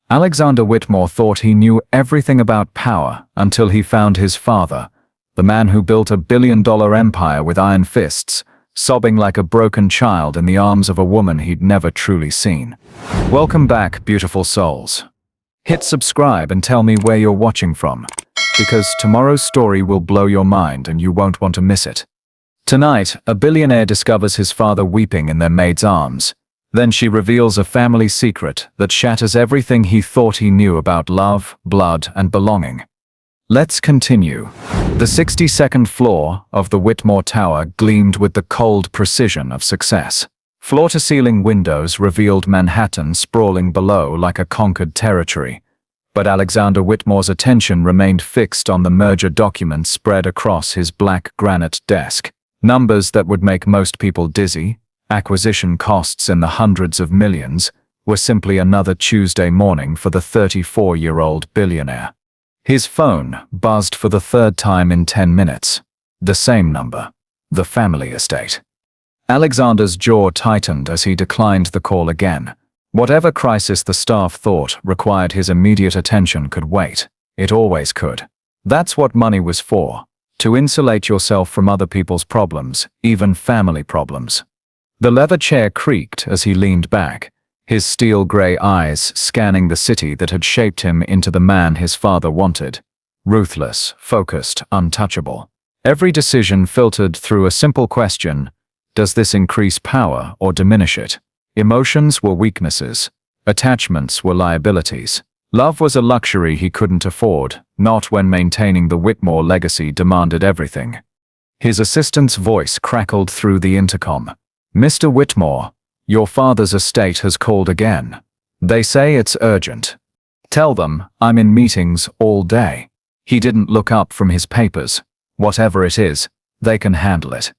Alexander Whitmore thought he knew everything about power until he found his father, the man who built a billion-dollar empire with iron fists, sobbing like a broken child in the arms of a woman he'd never truly seen. Welcome back, beautiful souls. Hit subscribe and tell me where you're watching from, because tomorrow's story will blow your mind and you won't want to miss it. Tonight, a billionaire discovers his father weeping in their maid's arms. Then she reveals a family secret that shatters everything he thought he knew about love, blood, and belonging. Let's continue. The 62nd floor of the Whitmore Tower gleamed with the cold precision of success. Floor-to-ceiling windows revealed Manhattan sprawling below like a conquered territory. But Alexander Whitmore's attention remained fixed on the merger documents spread across his black granite desk. Numbers that would make most people dizzy, acquisition costs in the hundreds of millions, were simply another Tuesday morning for the 34-year-old billionaire. His phone buzzed for the third time in 10 minutes. The same number. The family estate. Alexander's jaw tightened as he declined the call again. Whatever crisis the staff thought required his immediate attention could wait. It always could. That's what money was for. To insulate yourself from other people's problems, even family problems. The leather chair creaked as he leaned back, his steel-gray eyes scanning the city that had shaped him into the man his father wanted. Ruthless, focused, untouchable. Every decision filtered through a simple question: does this increase power or diminish it? Emotions were weaknesses. Attachments were liabilities. Love was a luxury he couldn't afford, not when maintaining the Whitmore legacy demanded everything. His assistant's voice crackled through the intercom. "Mr. Whitmore, your father's estate has called again. They say it's urgent. Tell them I'm in meetings all day." He didn't look up from his papers. Whatever it is, they can handle it.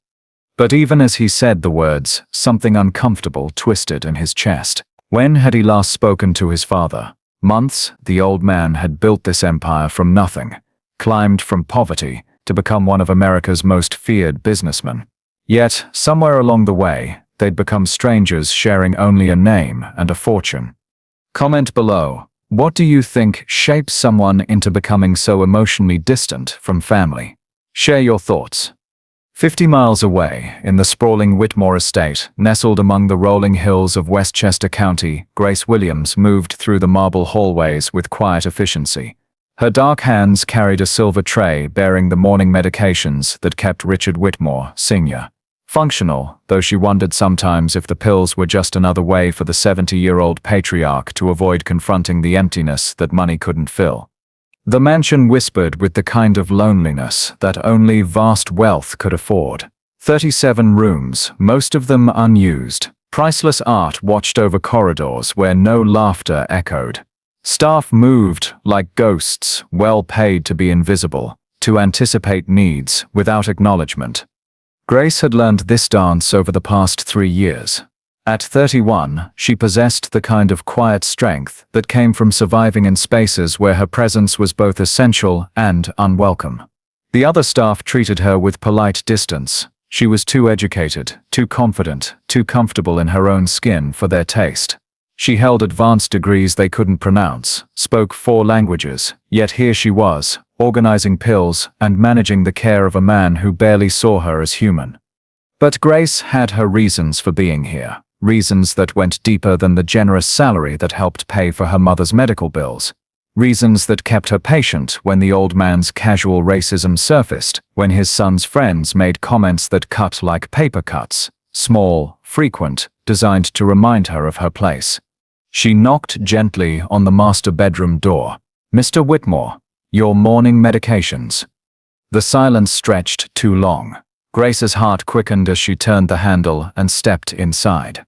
But even as he said the words, something uncomfortable twisted in his chest. When had he last spoken to his father? Months. The old man had built this empire from nothing, climbed from poverty to become one of America's most feared businessmen. Yet, somewhere along the way, they'd become strangers sharing only a name and a fortune. Comment below. What do you think shapes someone into becoming so emotionally distant from family? Share your thoughts. 50 miles away, in the sprawling Whitmore estate, nestled among the rolling hills of Westchester County, Grace Williams moved through the marble hallways with quiet efficiency. Her dark hands carried a silver tray bearing the morning medications that kept Richard Whitmore, Sr. functional, though she wondered sometimes if the pills were just another way for the 70-year-old patriarch to avoid confronting the emptiness that money couldn't fill. The mansion whispered with the kind of loneliness that only vast wealth could afford. 37 rooms, most of them unused. Priceless art watched over corridors where no laughter echoed. Staff moved like ghosts, well paid to be invisible, to anticipate needs without acknowledgement. Grace had learned this dance over the past 3 years. At 31, she possessed the kind of quiet strength that came from surviving in spaces where her presence was both essential and unwelcome. The other staff treated her with polite distance. She was too educated, too confident, too comfortable in her own skin for their taste. She held advanced degrees they couldn't pronounce, spoke 4 languages, yet here she was, organizing pills and managing the care of a man who barely saw her as human. But Grace had her reasons for being here, reasons that went deeper than the generous salary that helped pay for her mother's medical bills, reasons that kept her patient when the old man's casual racism surfaced, when his son's friends made comments that cut like paper cuts, small, frequent, designed to remind her of her place. She knocked gently on the master bedroom door. "Mr. Whitmore, your morning medications." The silence stretched too long. Grace's heart quickened as she turned the handle and stepped inside.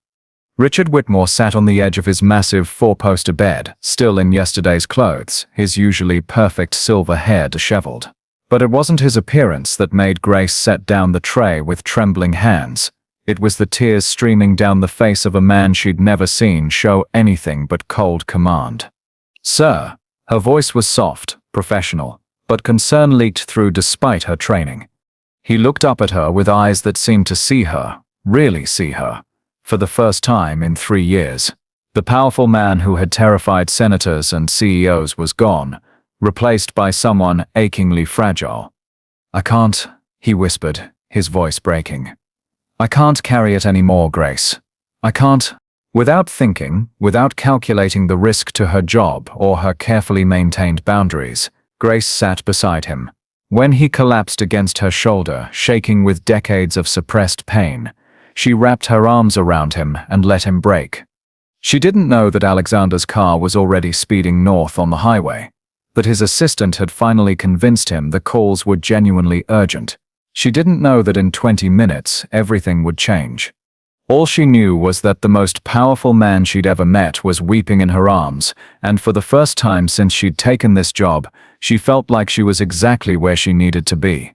Richard Whitmore sat on the edge of his massive 4-poster bed, still in yesterday's clothes, his usually perfect silver hair disheveled. But it wasn't his appearance that made Grace set down the tray with trembling hands. It was the tears streaming down the face of a man she'd never seen show anything but cold command. "Sir." Her voice was soft, professional, but concern leaked through despite her training. He looked up at her with eyes that seemed to see her, really see her, for the first time in 3 years. The powerful man who had terrified senators and CEOs was gone, replaced by someone achingly fragile. "I can't," he whispered, his voice breaking. "I can't carry it anymore, Grace. I can't." Without thinking, without calculating the risk to her job or her carefully maintained boundaries, Grace sat beside him. When he collapsed against her shoulder, shaking with decades of suppressed pain, she wrapped her arms around him and let him break. She didn't know that Alexander's car was already speeding north on the highway, that his assistant had finally convinced him the calls were genuinely urgent. She didn't know that in 20 minutes everything would change. All she knew was that the most powerful man she'd ever met was weeping in her arms, and for the first time since she'd taken this job, she felt like she was exactly where she needed to be.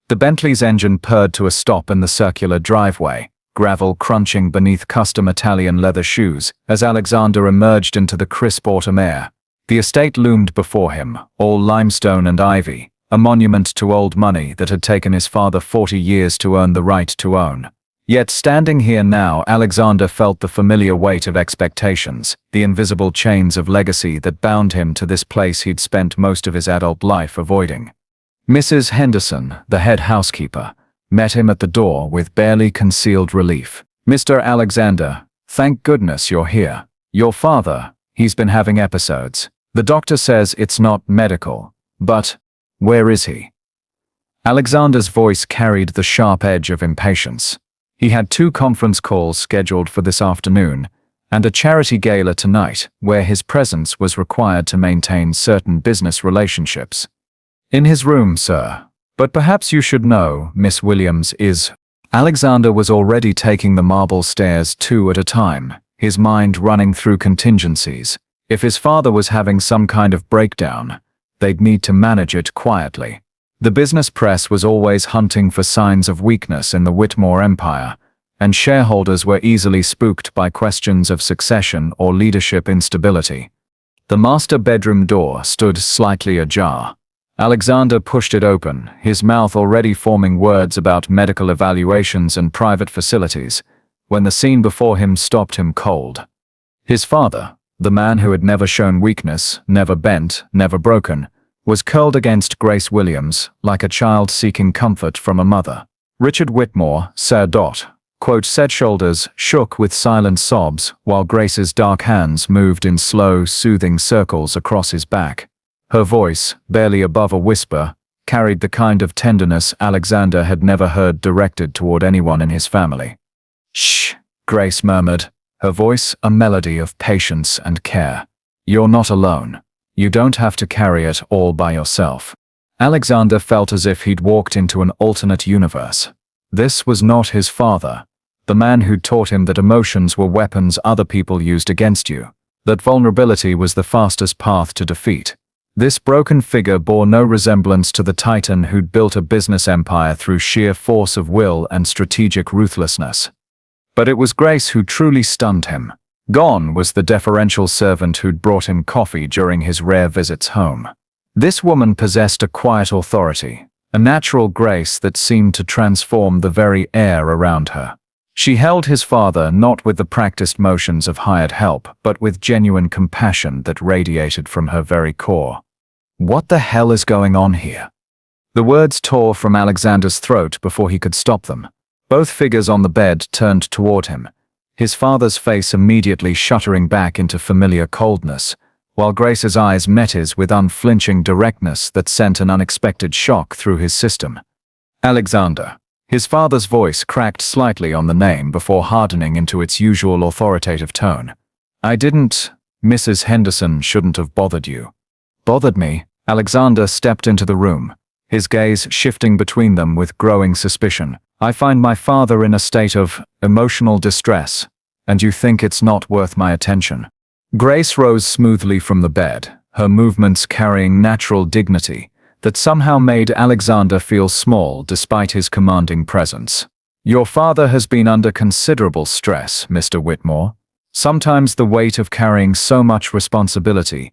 The Bentley's engine purred to a stop in the circular driveway, gravel crunching beneath custom Italian leather shoes, as Alexander emerged into the crisp autumn air. The estate loomed before him, all limestone and ivy, a monument to old money that had taken his father 40 years to earn the right to own. Yet standing here now, Alexander felt the familiar weight of expectations, the invisible chains of legacy that bound him to this place he'd spent most of his adult life avoiding. Mrs. Henderson, the head housekeeper, met him at the door with barely concealed relief. "Mr. Alexander, thank goodness you're here. Your father, he's been having episodes. The doctor says it's not medical, but where is he?" Alexander's voice carried the sharp edge of impatience. He had 2 conference calls scheduled for this afternoon, and a charity gala tonight where his presence was required to maintain certain business relationships. "In his room, sir. But perhaps you should know, Miss Williams is—" Alexander was already taking the marble stairs 2 at a time, his mind running through contingencies. If his father was having some kind of breakdown, they'd need to manage it quietly. The business press was always hunting for signs of weakness in the Whitmore empire, and shareholders were easily spooked by questions of succession or leadership instability. The master bedroom door stood slightly ajar. Alexander pushed it open, his mouth already forming words about medical evaluations and private facilities, when the scene before him stopped him cold. His father, the man who had never shown weakness, never bent, never broken, was curled against Grace Williams like a child seeking comfort from a mother. Richard Whitmore, Sir Dot, said shoulders shook with silent sobs while Grace's dark hands moved in slow, soothing circles across his back. Her voice, barely above a whisper, carried the kind of tenderness Alexander had never heard directed toward anyone in his family. "Shh," Grace murmured, her voice a melody of patience and care. "You're not alone. You don't have to carry it all by yourself." Alexander felt as if he'd walked into an alternate universe. This was not his father, the man who'd taught him that emotions were weapons other people used against you, that vulnerability was the fastest path to defeat. This broken figure bore no resemblance to the titan who'd built a business empire through sheer force of will and strategic ruthlessness. But it was Grace who truly stunned him. Gone was the deferential servant who'd brought him coffee during his rare visits home. This woman possessed a quiet authority, a natural grace that seemed to transform the very air around her. She held his father not with the practiced motions of hired help, but with genuine compassion that radiated from her very core. What the hell is going on here? The words tore from Alexander's throat before he could stop them. Both figures on the bed turned toward him, his father's face immediately shuttering back into familiar coldness, while Grace's eyes met his with unflinching directness that sent an unexpected shock through his system. "Alexander." His father's voice cracked slightly on the name before hardening into its usual authoritative tone. "I didn't. Mrs. Henderson shouldn't have bothered you." "Bothered me?" Alexander stepped into the room, his gaze shifting between them with growing suspicion. "I find my father in a state of emotional distress, and you think it's not worth my attention." Grace rose smoothly from the bed, her movements carrying natural dignity that somehow made Alexander feel small despite his commanding presence. "Your father has been under considerable stress, Mr. Whitmore. Sometimes the weight of carrying so much responsibility—"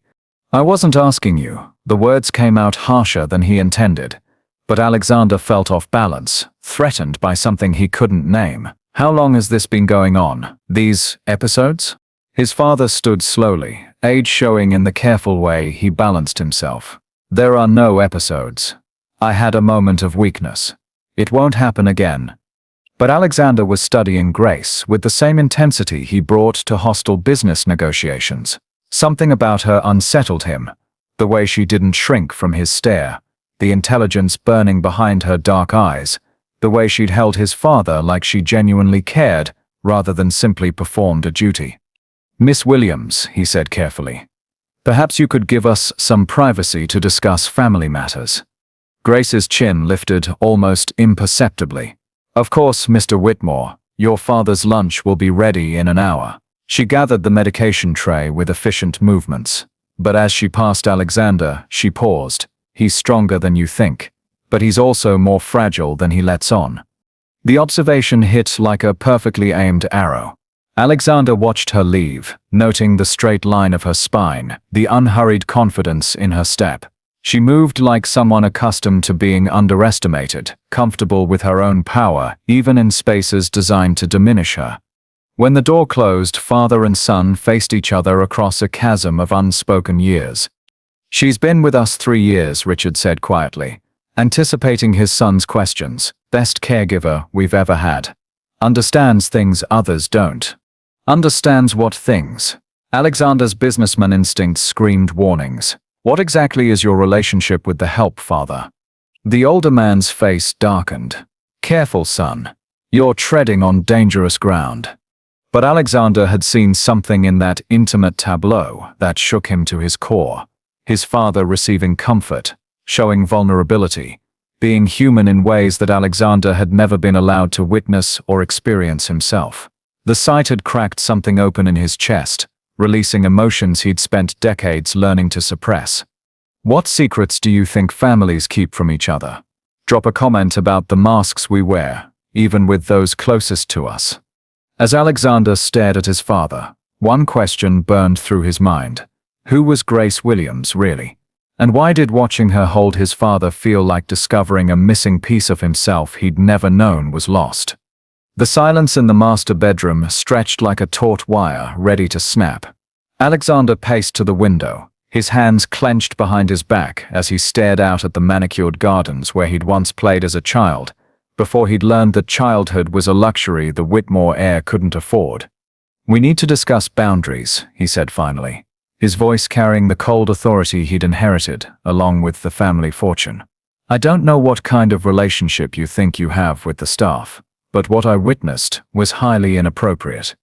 "I wasn't asking you." The words came out harsher than he intended, but Alexander felt off balance, threatened by something he couldn't name. "How long has this been going on? These episodes?" His father stood slowly, age showing in the careful way he balanced himself. There are no episodes. I had a moment of weakness. It won't happen again. But Alexander was studying Grace with the same intensity he brought to hostile business negotiations. Something about her unsettled him. The way she didn't shrink from his stare, the intelligence burning behind her dark eyes, the way she'd held his father like she genuinely cared rather than simply performed a duty. "Miss Williams," he said carefully, "perhaps you could give us some privacy to discuss family matters." Grace's chin lifted almost imperceptibly. "Of course, Mr. Whitmore, your father's lunch will be ready in an hour." She gathered the medication tray with efficient movements. But as she passed Alexander, she paused. "He's stronger than you think, but he's also more fragile than he lets on." The observation hit like a perfectly aimed arrow. Alexander watched her leave, noting the straight line of her spine, the unhurried confidence in her step. She moved like someone accustomed to being underestimated, comfortable with her own power, even in spaces designed to diminish her. When the door closed, father and son faced each other across a chasm of unspoken years. "She's been with us 3 years," Richard said quietly, anticipating his son's questions. "Best caregiver we've ever had. Understands things others don't." Understands what things? Alexander's businessman instincts screamed warnings. "What exactly is your relationship with the help, father?" The older man's face darkened. "Careful, son. You're treading on dangerous ground." But Alexander had seen something in that intimate tableau that shook him to his core. His father receiving comfort, showing vulnerability, being human in ways that Alexander had never been allowed to witness or experience himself. The sight had cracked something open in his chest, releasing emotions he'd spent decades learning to suppress. "What secrets do you think families keep from each other? Drop a comment about the masks we wear, even with those closest to us." As Alexander stared at his father, one question burned through his mind. Who was Grace Williams, really? And why did watching her hold his father feel like discovering a missing piece of himself he'd never known was lost? The silence in the master bedroom stretched like a taut wire, ready to snap. Alexander paced to the window, his hands clenched behind his back as he stared out at the manicured gardens where he'd once played as a child, before he'd learned that childhood was a luxury the Whitmore heir couldn't afford. "We need to discuss boundaries," he said finally, his voice carrying the cold authority he'd inherited, along with the family fortune. "I don't know what kind of relationship you think you have with the staff, but what I witnessed was highly inappropriate."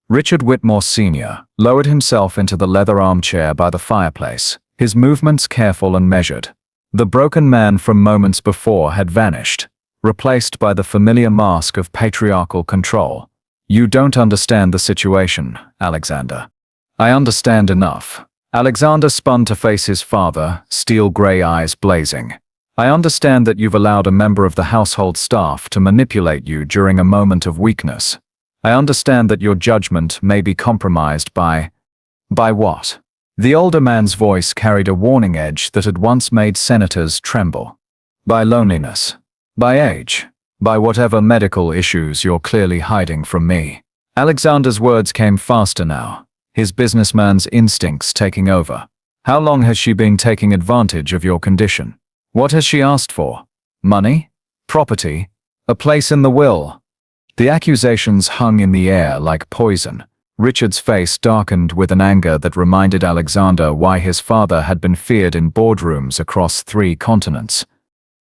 Richard Whitmore Sr. lowered himself into the leather armchair by the fireplace, his movements careful and measured. The broken man from moments before had vanished, replaced by the familiar mask of patriarchal control. "You don't understand the situation, Alexander." "I understand enough." Alexander spun to face his father, steel gray eyes blazing. "I understand that you've allowed a member of the household staff to manipulate you during a moment of weakness. I understand that your judgment may be compromised by what?" The older man's voice carried a warning edge that had once made senators tremble. "By loneliness. By age. By whatever medical issues you're clearly hiding from me." Alexander's words came faster now, his businessman's instincts taking over. "How long has she been taking advantage of your condition? What has she asked for? Money? Property? A place in the will?" The accusations hung in the air like poison. Richard's face darkened with an anger that reminded Alexander why his father had been feared in boardrooms across 3 continents.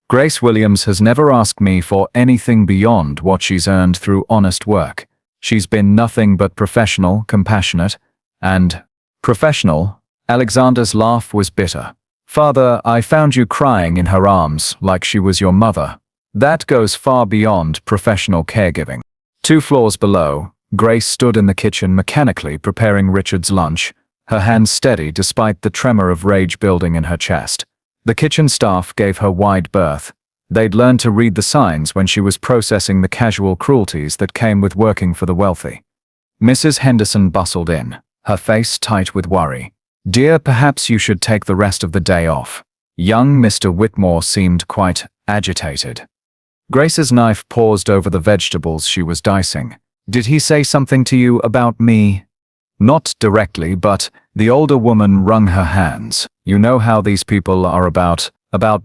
"Grace Williams has never asked me for anything beyond what she's earned through honest work. She's been nothing but professional, compassionate, and professional." Alexander's laugh was bitter. "Father, I found you crying in her arms like she was your mother. That goes far beyond professional caregiving." 2 floors below, Grace stood in the kitchen mechanically preparing Richard's lunch, her hands steady despite the tremor of rage building in her chest. The kitchen staff gave her wide berth. They'd learned to read the signs when she was processing the casual cruelties that came with working for the wealthy. Mrs. Henderson bustled in, her face tight with worry. "Dear, perhaps you should take the rest of the day off." Young Mr. Whitmore seemed quite agitated. Grace's knife paused over the vegetables she was dicing. "Did he say something to you about me?" Not directly, but the older woman wrung her hands. You know how these people are about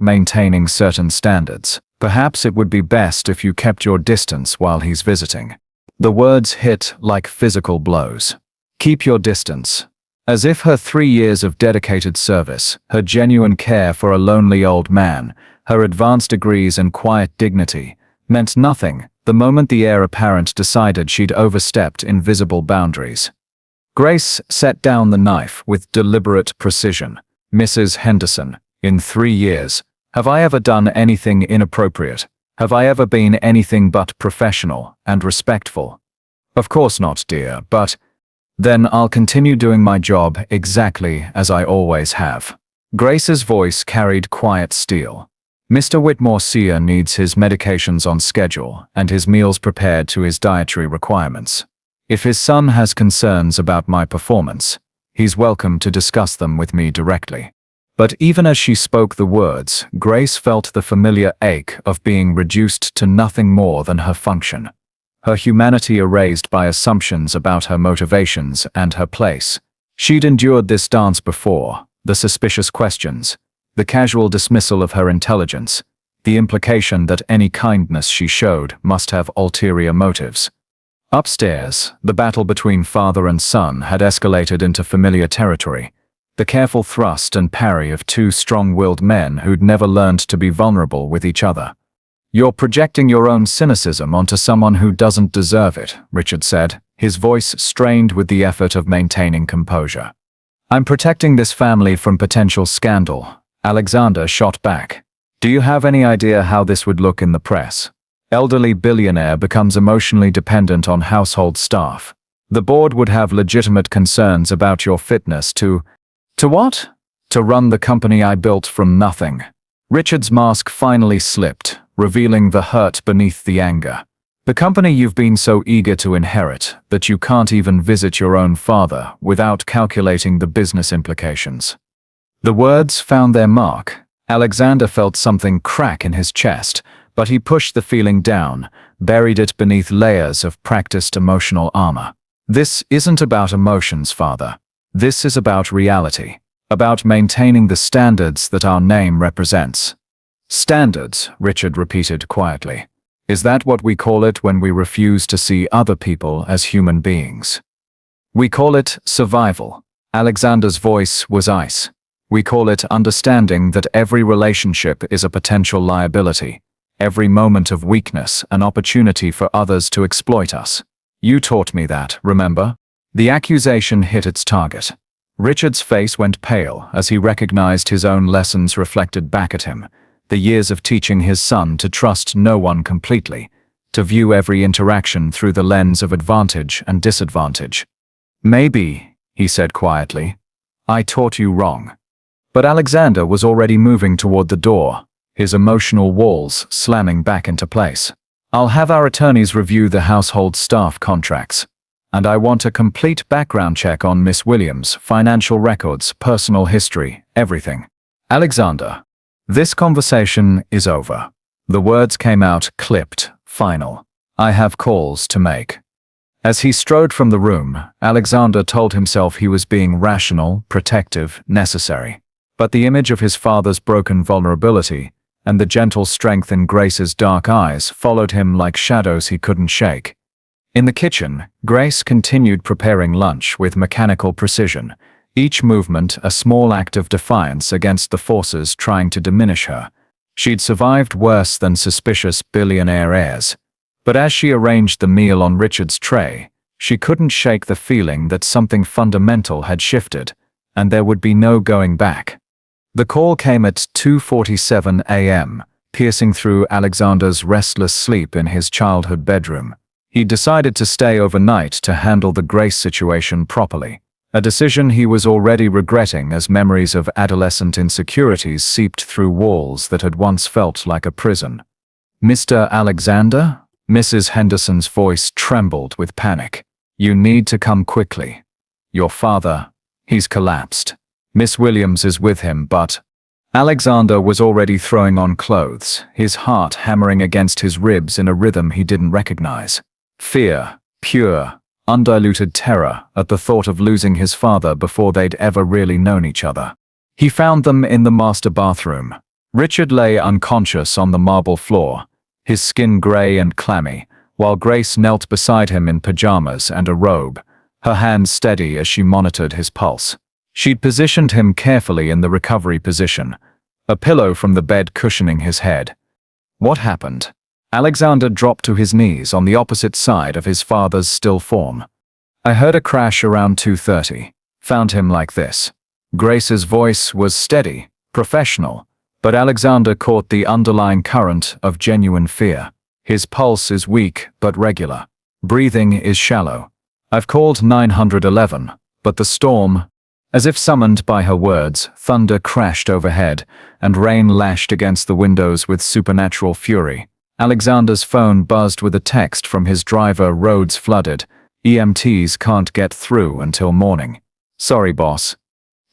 maintaining certain standards. Perhaps it would be best if you kept your distance while he's visiting. The words hit like physical blows. Keep your distance. As if her 3 years of dedicated service, her genuine care for a lonely old man, her advanced degrees and quiet dignity, meant nothing the moment the heir apparent decided she'd overstepped invisible boundaries. Grace set down the knife with deliberate precision. Mrs. Henderson, in 3 years, have I ever done anything inappropriate? Have I ever been anything but professional and respectful? Of course not, dear, but then I'll continue doing my job exactly as I always have. Grace's voice carried quiet steel. Mr. Whitmore Sr. needs his medications on schedule and his meals prepared to his dietary requirements. If his son has concerns about my performance, he's welcome to discuss them with me directly. But even as she spoke the words, Grace felt the familiar ache of being reduced to nothing more than her function. Her humanity erased by assumptions about her motivations and her place. She'd endured this dance before, the suspicious questions, the casual dismissal of her intelligence, the implication that any kindness she showed must have ulterior motives. Upstairs, the battle between father and son had escalated into familiar territory, the careful thrust and parry of two strong-willed men who'd never learned to be vulnerable with each other. You're projecting your own cynicism onto someone who doesn't deserve it, Richard said, his voice strained with the effort of maintaining composure. I'm protecting this family from potential scandal, Alexander shot back. Do you have any idea how this would look in the press? Elderly billionaire becomes emotionally dependent on household staff. The board would have legitimate concerns about your fitness to what? To run the company I built from nothing. Richard's mask finally slipped, revealing the hurt beneath the anger. The company you've been so eager to inherit that you can't even visit your own father without calculating the business implications. The words found their mark. Alexander felt something crack in his chest, but he pushed the feeling down, buried it beneath layers of practiced emotional armor. This isn't about emotions, father. This is about reality, about maintaining the standards that our name represents. Standards, Richard repeated quietly. Is that what we call it when we refuse to see other people as human beings? We call it survival. Alexander's voice was ice. We call it understanding that every relationship is a potential liability, every moment of weakness an opportunity for others to exploit us. You taught me that, remember? The accusation hit its target. Richard's face went pale as he recognized his own lessons reflected back at him, the years of teaching his son to trust no one completely, to view every interaction through the lens of advantage and disadvantage. Maybe, he said quietly, I taught you wrong. But Alexander was already moving toward the door, his emotional walls slamming back into place. I'll have our attorneys review the household staff contracts. And I want a complete background check on Miss Williams, financial records, personal history, everything. Alexander, this conversation is over. The words came out clipped, final. I have calls to make. As he strode from the room, Alexander told himself he was being rational, protective, necessary. But the image of his father's broken vulnerability and the gentle strength in Grace's dark eyes followed him like shadows he couldn't shake. In the kitchen, Grace continued preparing lunch with mechanical precision, each movement a small act of defiance against the forces trying to diminish her. She'd survived worse than suspicious billionaire heirs. But as she arranged the meal on Richard's tray, she couldn't shake the feeling that something fundamental had shifted, and there would be no going back. The call came at 2:47 a.m., piercing through Alexander's restless sleep in his childhood bedroom. He decided to stay overnight to handle the Grace situation properly, a decision he was already regretting as memories of adolescent insecurities seeped through walls that had once felt like a prison. Mr. Alexander? Mrs. Henderson's voice trembled with panic. You need to come quickly. Your father, he's collapsed. Miss Williams is with him, but Alexander was already throwing on clothes, his heart hammering against his ribs in a rhythm he didn't recognize. Fear, pure, undiluted terror at the thought of losing his father before they'd ever really known each other. He found them in the master bathroom. Richard lay unconscious on the marble floor, his skin gray and clammy, while Grace knelt beside him in pajamas and a robe, her hands steady as she monitored his pulse. She'd positioned him carefully in the recovery position, a pillow from the bed cushioning his head. What happened? Alexander dropped to his knees on the opposite side of his father's still form. I heard a crash around 2:30. Found him like this. Grace's voice was steady, professional, but Alexander caught the underlying current of genuine fear. His pulse is weak but regular. Breathing is shallow. I've called 911, but the storm, as if summoned by her words, thunder crashed overhead, and rain lashed against the windows with supernatural fury. Alexander's phone buzzed with a text from his driver. Roads flooded. EMTs can't get through until morning. Sorry, boss.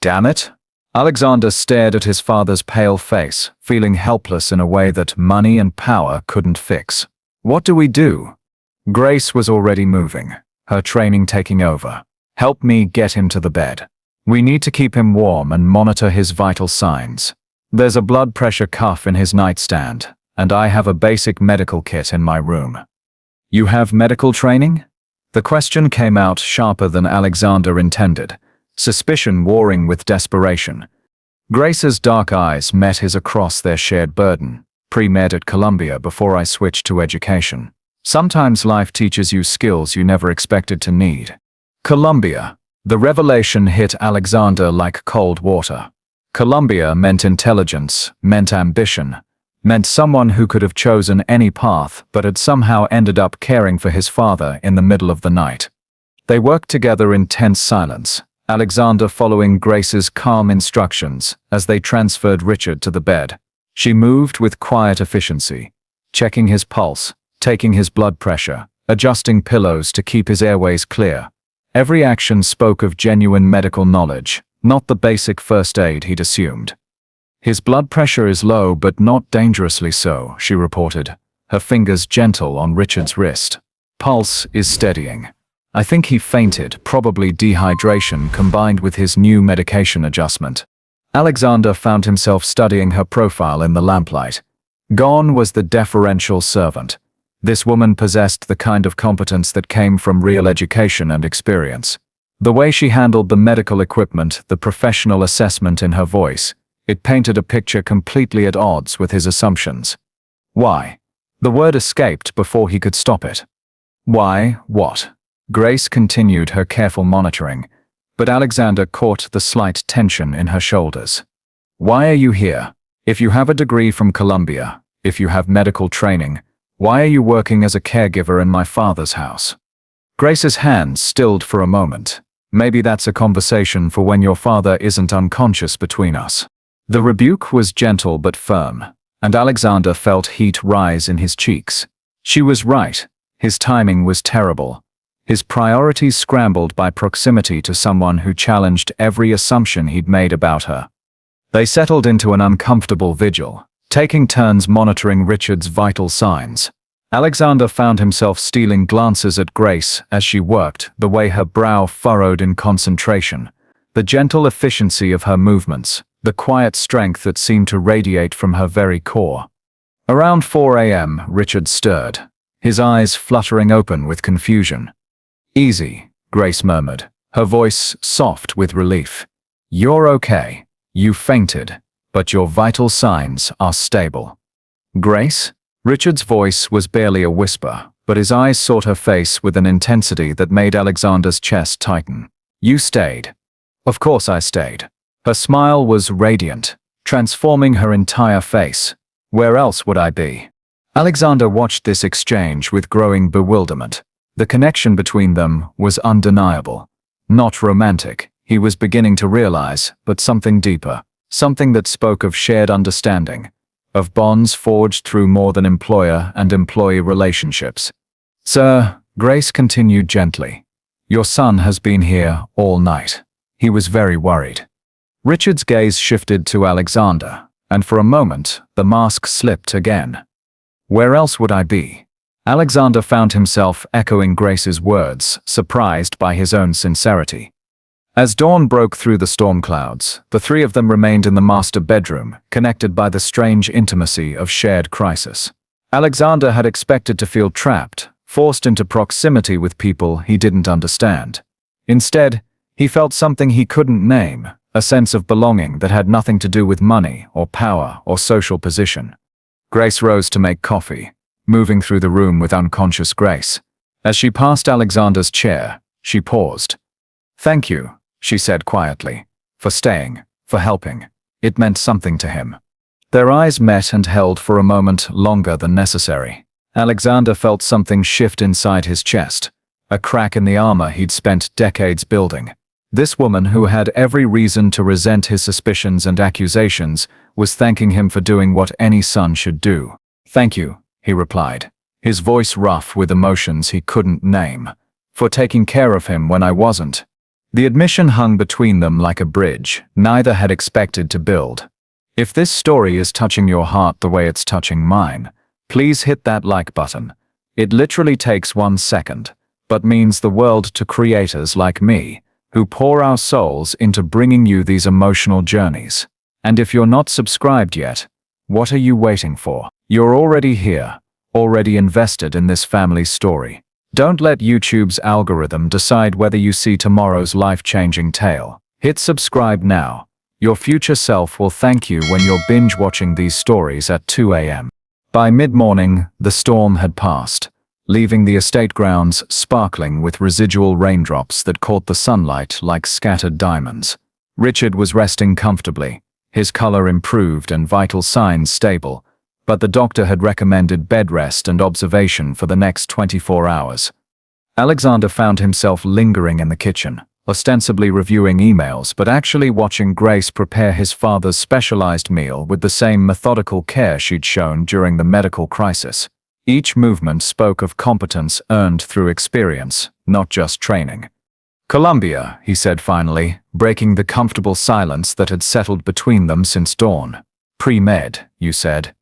Damn it. Alexander stared at his father's pale face, feeling helpless in a way that money and power couldn't fix. What do we do? Grace was already moving, her training taking over. Help me get him to the bed. We need to keep him warm and monitor his vital signs. There's a blood pressure cuff in his nightstand, and I have a basic medical kit in my room. You have medical training? The question came out sharper than Alexander intended, suspicion warring with desperation. Grace's dark eyes met his across their shared burden. Pre-med at Columbia before I switched to education. Sometimes life teaches you skills you never expected to need. Columbia. The revelation hit Alexander like cold water. Columbia meant intelligence, meant ambition, meant someone who could have chosen any path but had somehow ended up caring for his father in the middle of the night. They worked together in tense silence, Alexander following Grace's calm instructions as they transferred Richard to the bed. She moved with quiet efficiency, checking his pulse, taking his blood pressure, adjusting pillows to keep his airways clear. Every action spoke of genuine medical knowledge, not the basic first aid he'd assumed. His blood pressure is low but not dangerously so, she reported, her fingers gentle on Richard's wrist. Pulse is steadying. I think he fainted, probably dehydration combined with his new medication adjustment. Alexander found himself studying her profile in the lamplight. Gone was the deferential servant. This woman possessed the kind of competence that came from real education and experience. The way she handled the medical equipment, the professional assessment in her voice, it painted a picture completely at odds with his assumptions. Why? The word escaped before he could stop it. Why, what? Grace continued her careful monitoring, but Alexander caught the slight tension in her shoulders. Why are you here? If you have a degree from Columbia, if you have medical training, why are you working as a caregiver in my father's house? Grace's hands stilled for a moment. Maybe that's a conversation for when your father isn't unconscious between us. The rebuke was gentle but firm, and Alexander felt heat rise in his cheeks. She was right. His timing was terrible. His priorities scrambled by proximity to someone who challenged every assumption he'd made about her. They settled into an uncomfortable vigil, taking turns monitoring Richard's vital signs. Alexander found himself stealing glances at Grace as she worked, the way her brow furrowed in concentration, the gentle efficiency of her movements, the quiet strength that seemed to radiate from her very core. Around 4 a.m., Richard stirred, his eyes fluttering open with confusion. Easy, Grace murmured, her voice soft with relief. You're okay. You fainted, but your vital signs are stable. Grace? Richard's voice was barely a whisper, but his eyes sought her face with an intensity that made Alexander's chest tighten. You stayed. Of course I stayed. Her smile was radiant, transforming her entire face. Where else would I be? Alexander watched this exchange with growing bewilderment. The connection between them was undeniable. Not romantic, he was beginning to realize, but something deeper, something that spoke of shared understanding, of bonds forged through more than employer and employee relationships. Sir, Grace continued gently, your son has been here all night. He was very worried. Richard's gaze shifted to Alexander, and for a moment, the mask slipped again. Where else would I be? Alexander found himself echoing Grace's words, surprised by his own sincerity. As dawn broke through the storm clouds, the three of them remained in the master bedroom, connected by the strange intimacy of shared crisis. Alexander had expected to feel trapped, forced into proximity with people he didn't understand. Instead, he felt something he couldn't name, a sense of belonging that had nothing to do with money or power or social position. Grace rose to make coffee, moving through the room with unconscious grace. As she passed Alexander's chair, she paused. "Thank you," she said quietly, "for staying, for helping." It meant something to him. Their eyes met and held for a moment longer than necessary. Alexander felt something shift inside his chest, a crack in the armor he'd spent decades building. This woman, who had every reason to resent his suspicions and accusations, was thanking him for doing what any son should do. "Thank you," he replied, his voice rough with emotions he couldn't name. "For taking care of him when I wasn't." The admission hung between them like a bridge neither had expected to build. If this story is touching your heart the way it's touching mine, please hit that like button. It literally takes 1 second, but means the world to creators like me, who pour our souls into bringing you these emotional journeys. And if you're not subscribed yet, what are you waiting for? You're already here, already invested in this family's story. Don't let YouTube's algorithm decide whether you see tomorrow's life-changing tale. Hit subscribe now. Your future self will thank you when you're binge-watching these stories at 2 a.m. By mid-morning, the storm had passed, leaving the estate grounds sparkling with residual raindrops that caught the sunlight like scattered diamonds. Richard was resting comfortably, his color improved and vital signs stable, but the doctor had recommended bed rest and observation for the next 24 hours. Alexander found himself lingering in the kitchen, ostensibly reviewing emails but actually watching Grace prepare his father's specialized meal with the same methodical care she'd shown during the medical crisis. Each movement spoke of competence earned through experience, not just training. "Columbia," he said finally, breaking the comfortable silence that had settled between them since dawn. "Pre-med, you said."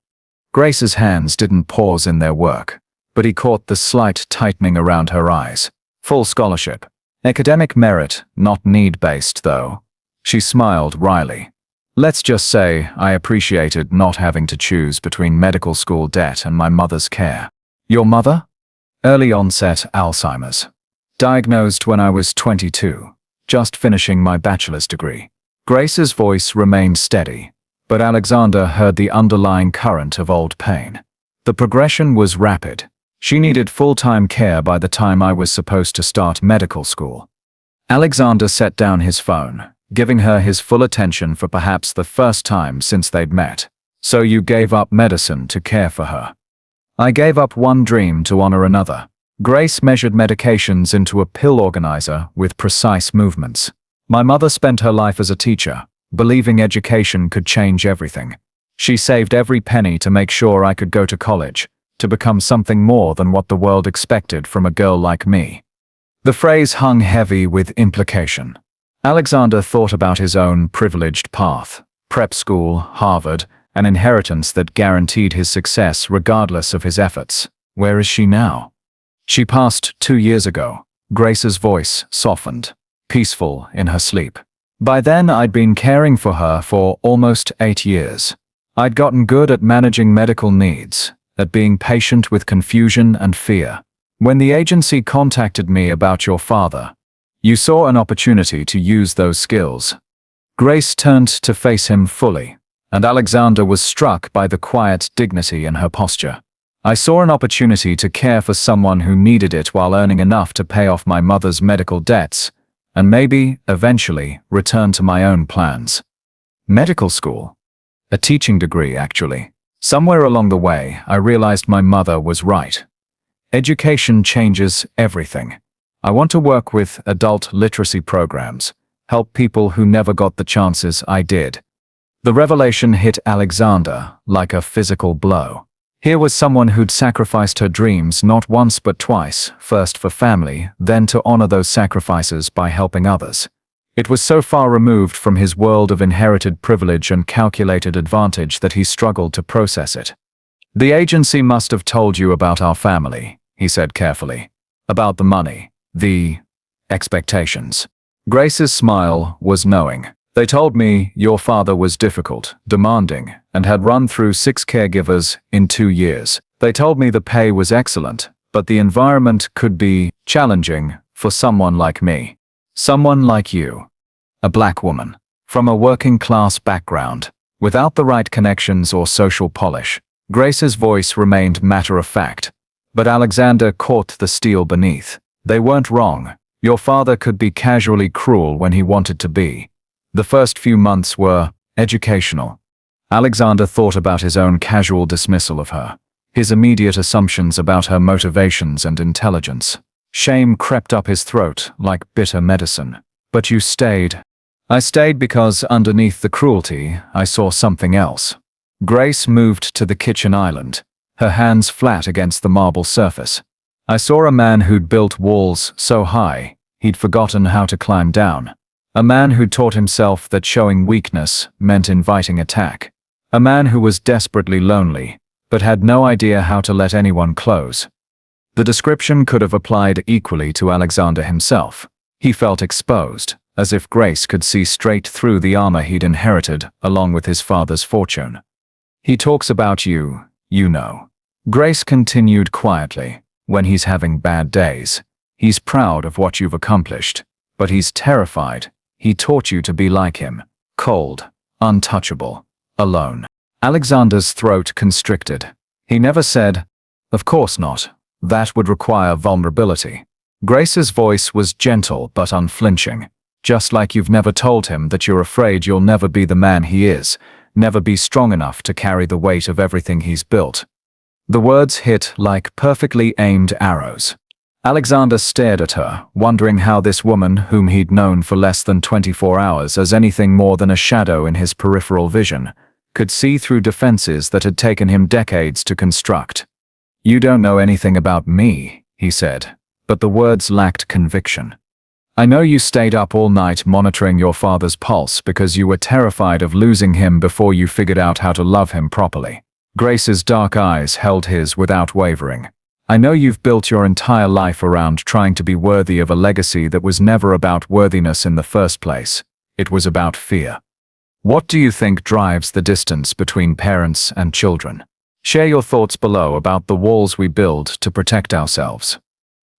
Grace's hands didn't pause in their work, but he caught the slight tightening around her eyes. "Full scholarship. Academic merit, not need-based, though." She smiled wryly. "Let's just say I appreciated not having to choose between medical school debt and my mother's care." "Your mother?" "Early onset Alzheimer's. Diagnosed when I was 22, just finishing my bachelor's degree." Grace's voice remained steady, but Alexander heard the underlying current of old pain. The progression was rapid. She needed full-time care by the time I was supposed to start medical school. Alexander set down his phone, giving her his full attention for perhaps the first time since they'd met. "So you gave up medicine to care for her?" "I gave up one dream to honor another." Grace measured medications into a pill organizer with precise movements. "My mother spent her life as a teacher, believing education could change everything. She saved every penny to make sure I could go to college, to become something more than what the world expected from a girl like me." The phrase hung heavy with implication. Alexander thought about his own privileged path: prep school, Harvard, an inheritance that guaranteed his success regardless of his efforts. Where is she now? "She passed 2 years ago." Grace's voice softened, peaceful in her sleep. "By then I'd been caring for her for almost 8 years. I'd gotten good at managing medical needs, at being patient with confusion and fear. When the agency contacted me about your father, you saw an opportunity to use those skills." Grace turned to face him fully, and Alexander was struck by the quiet dignity in her posture. "I saw an opportunity to care for someone who needed it while earning enough to pay off my mother's medical debts, and maybe, eventually, return to my own plans." Medical school? A teaching degree, actually. Somewhere along the way, I realized my mother was right. Education changes everything. I want to work with adult literacy programs, help people who never got the chances I did. The revelation hit Alexander like a physical blow. Here was someone who'd sacrificed her dreams not once but twice, first for family, then to honor those sacrifices by helping others. It was so far removed from his world of inherited privilege and calculated advantage that he struggled to process it. The agency must have told you about our family, he said carefully. About the money, the expectations. Grace's smile was knowing. They told me your father was difficult, demanding, and had run through 6 caregivers in 2 years. They told me the pay was excellent, but the environment could be challenging for someone like me. Someone like you. A black woman. From a working-class background. Without the right connections or social polish. Grace's voice remained matter-of-fact. But Alexander caught the steel beneath. They weren't wrong. Your father could be casually cruel when he wanted to be. The first few months were educational. Alexander thought about his own casual dismissal of her. His immediate assumptions about her motivations and intelligence. Shame crept up his throat like bitter medicine. But you stayed. I stayed because underneath the cruelty, I saw something else. Grace moved to the kitchen island, her hands flat against the marble surface. I saw a man who'd built walls so high, he'd forgotten how to climb down. A man who'd taught himself that showing weakness meant inviting attack. A man who was desperately lonely, but had no idea how to let anyone close. The description could have applied equally to Alexander himself. He felt exposed, as if Grace could see straight through the armor he'd inherited along with his father's fortune. He talks about you, you know. Grace continued quietly. When he's having bad days. He's proud of what you've accomplished, but he's terrified. He taught you to be like him. Cold, untouchable, alone. Alexander's throat constricted. He never said, "Of course not. That would require vulnerability." Grace's voice was gentle but unflinching. Just like you've never told him that you're afraid you'll never be the man he is, never be strong enough to carry the weight of everything he's built. The words hit like perfectly aimed arrows. Alexander stared at her, wondering how this woman, whom he'd known for less than 24 hours as anything more than a shadow in his peripheral vision, could see through defenses that had taken him decades to construct. "You don't know anything about me," he said, but the words lacked conviction. "I know you stayed up all night monitoring your father's pulse because you were terrified of losing him before you figured out how to love him properly." Grace's dark eyes held his without wavering. "I know you've built your entire life around trying to be worthy of a legacy that was never about worthiness in the first place. It was about fear. What do you think drives the distance between parents and children? Share your thoughts below about the walls we build to protect ourselves."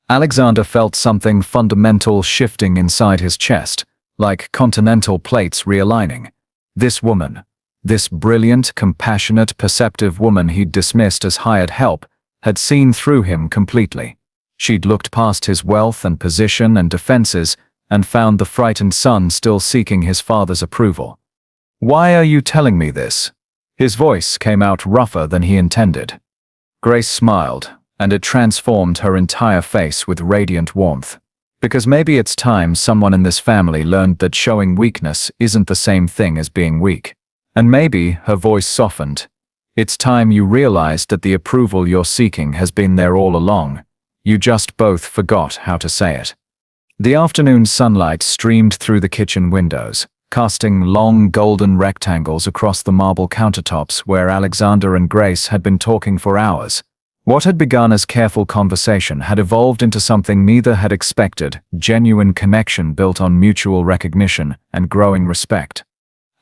Alexander felt something fundamental shifting inside his chest, like continental plates realigning. This woman, this brilliant, compassionate, perceptive woman he'd dismissed as hired help, had seen through him completely. She'd looked past his wealth and position and defenses and found the frightened son still seeking his father's approval. "Why are you telling me this?" His voice came out rougher than he intended. Grace smiled, and it transformed her entire face with radiant warmth. "Because maybe it's time someone in this family learned that showing weakness isn't the same thing as being weak. And maybe," her voice softened, "it's time you realized that the approval you're seeking has been there all along. You just both forgot how to say it." The afternoon sunlight streamed through the kitchen windows, casting long golden rectangles across the marble countertops where Alexander and Grace had been talking for hours. What had begun as careful conversation had evolved into something neither had expected: genuine connection built on mutual recognition and growing respect.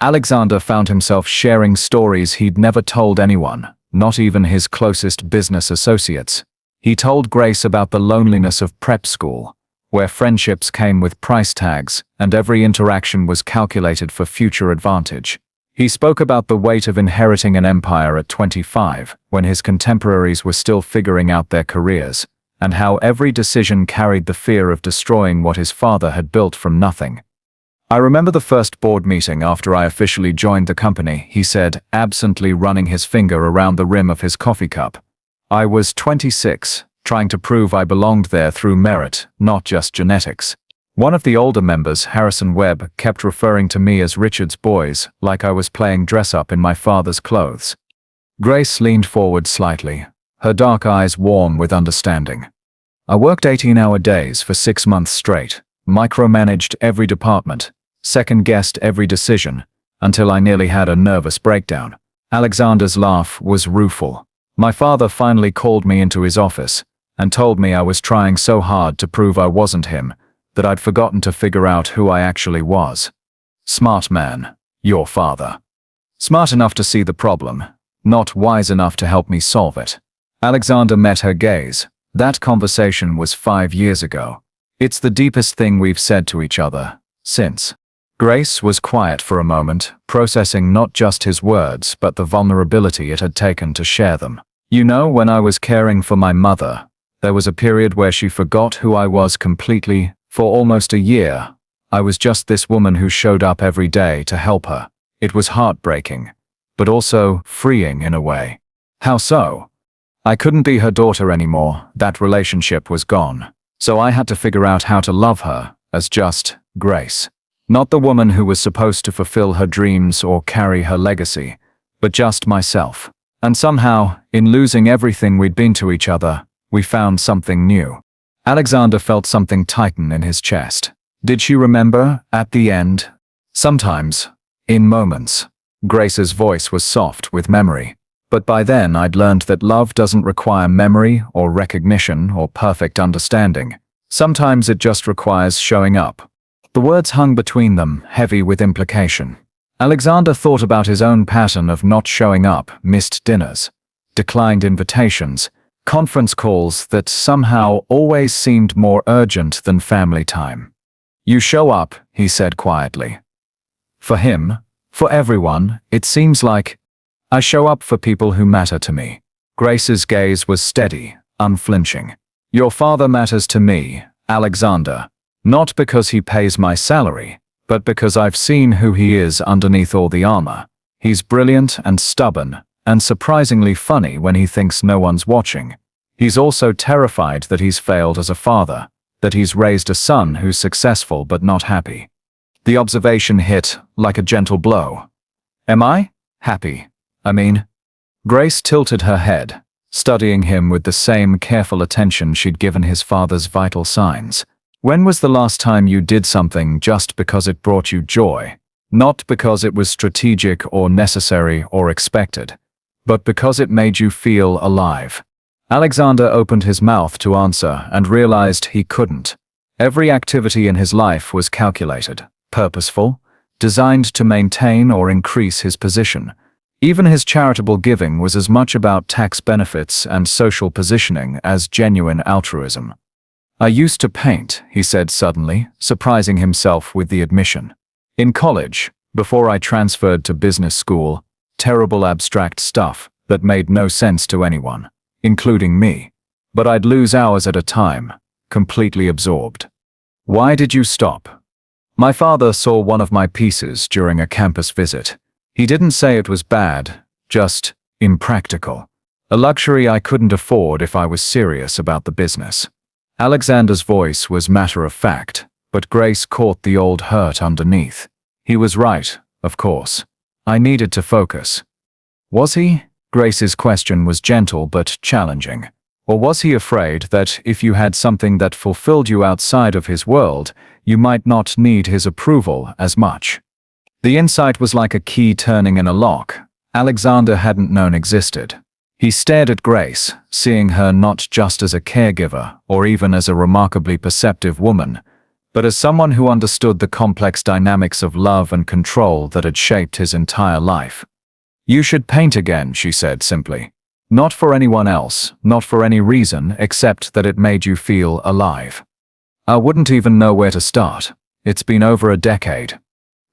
Alexander found himself sharing stories he'd never told anyone, not even his closest business associates. He told Grace about the loneliness of prep school, where friendships came with price tags and every interaction was calculated for future advantage. He spoke about the weight of inheriting an empire at 25, when his contemporaries were still figuring out their careers, and how every decision carried the fear of destroying what his father had built from nothing. "I remember the first board meeting after I officially joined the company," he said, absently running his finger around the rim of his coffee cup. "I was 26, trying to prove I belonged there through merit, not just genetics. One of the older members, Harrison Webb, kept referring to me as Richard's boys, like I was playing dress-up in my father's clothes." Grace leaned forward slightly, her dark eyes warm with understanding. "I worked 18-hour days for 6 months straight, micromanaged every department, second-guessed every decision, until I nearly had a nervous breakdown." Alexander's laugh was rueful. My father finally called me into his office and told me I was trying so hard to prove I wasn't him that I'd forgotten to figure out who I actually was. Smart man, your father. Smart enough to see the problem, not wise enough to help me solve it. Alexander met her gaze. That conversation was 5 years ago. It's the deepest thing we've said to each other since. Grace was quiet for a moment, processing not just his words but the vulnerability it had taken to share them. You know, when I was caring for my mother, there was a period where she forgot who I was completely. For almost a year, I was just this woman who showed up every day to help her. It was heartbreaking, but also freeing in a way. How so? I couldn't be her daughter anymore. That relationship was gone. So I had to figure out how to love her as just Grace. Not the woman who was supposed to fulfill her dreams or carry her legacy, but just myself. And somehow, in losing everything we'd been to each other, we found something new. Alexander felt something tighten in his chest. Did she remember, at the end? Sometimes, in moments. Grace's voice was soft with memory. But by then I'd learned that love doesn't require memory or recognition or perfect understanding. Sometimes it just requires showing up. The words hung between them, heavy with implication. Alexander thought about his own pattern of not showing up, missed dinners, declined invitations, conference calls that somehow always seemed more urgent than family time. You show up, he said quietly. For him, for everyone, it seems like I show up for people who matter to me. Grace's gaze was steady, unflinching. Your father matters to me, Alexander, not because he pays my salary, but because I've seen who he is underneath all the armor. He's brilliant and stubborn, and surprisingly funny when he thinks no one's watching. He's also terrified that he's failed as a father, that he's raised a son who's successful but not happy. The observation hit like a gentle blow. Am I happy? Grace tilted her head, studying him with the same careful attention she'd given his father's vital signs. When was the last time you did something just because it brought you joy? Not because it was strategic or necessary or expected, but because it made you feel alive. Alexander opened his mouth to answer and realized he couldn't. Every activity in his life was calculated, purposeful, designed to maintain or increase his position. Even his charitable giving was as much about tax benefits and social positioning as genuine altruism. I used to paint, he said suddenly, surprising himself with the admission. In college, before I transferred to business school, terrible abstract stuff that made no sense to anyone, including me. But I'd lose hours at a time, completely absorbed. Why did you stop? My father saw one of my pieces during a campus visit. He didn't say it was bad, just impractical. A luxury I couldn't afford if I was serious about the business. Alexander's voice was matter-of-fact, but Grace caught the old hurt underneath. He was right, of course. I needed to focus. Was he? Grace's question was gentle but challenging. Or was he afraid that if you had something that fulfilled you outside of his world, you might not need his approval as much? The insight was like a key turning in a lock Alexander hadn't known existed. He stared at Grace, seeing her not just as a caregiver or even as a remarkably perceptive woman, but as someone who understood the complex dynamics of love and control that had shaped his entire life. You should paint again, she said simply. Not for anyone else, not for any reason except that it made you feel alive. I wouldn't even know where to start. It's been over a decade.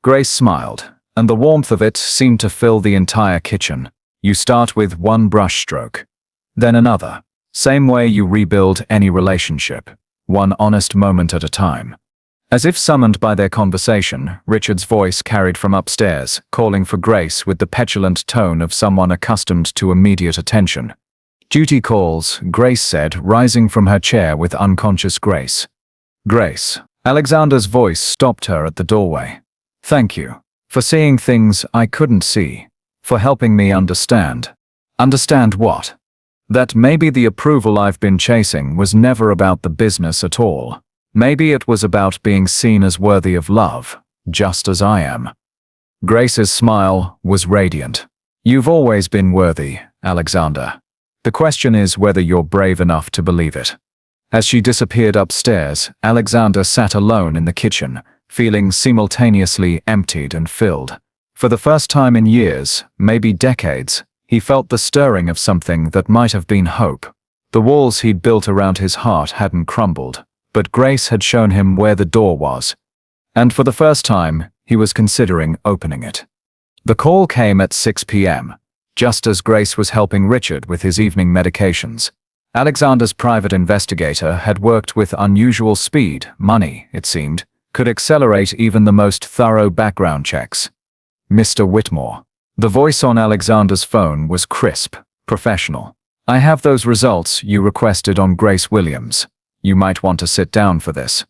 Grace smiled, and the warmth of it seemed to fill the entire kitchen. You start with one brushstroke, then another. Same way you rebuild any relationship, one honest moment at a time. As if summoned by their conversation, Richard's voice carried from upstairs, calling for Grace with the petulant tone of someone accustomed to immediate attention. Duty calls, Grace said, rising from her chair with unconscious grace. Grace. Alexander's voice stopped her at the doorway. Thank you. For seeing things I couldn't see. For helping me understand. Understand what? That maybe the approval I've been chasing was never about the business at all. Maybe it was about being seen as worthy of love, just as I am. Grace's smile was radiant. You've always been worthy, Alexander. The question is whether you're brave enough to believe it. As she disappeared upstairs, Alexander sat alone in the kitchen, feeling simultaneously emptied and filled. For the first time in years, maybe decades, he felt the stirring of something that might have been hope. The walls he'd built around his heart hadn't crumbled, but Grace had shown him where the door was. And for the first time, he was considering opening it. The call came at 6 p.m., just as Grace was helping Richard with his evening medications. Alexander's private investigator had worked with unusual speed. Money, it seemed, could accelerate even the most thorough background checks. Mr. Whitmore. The voice on Alexander's phone was crisp, professional. I have those results you requested on Grace Williams. You might want to sit down for this.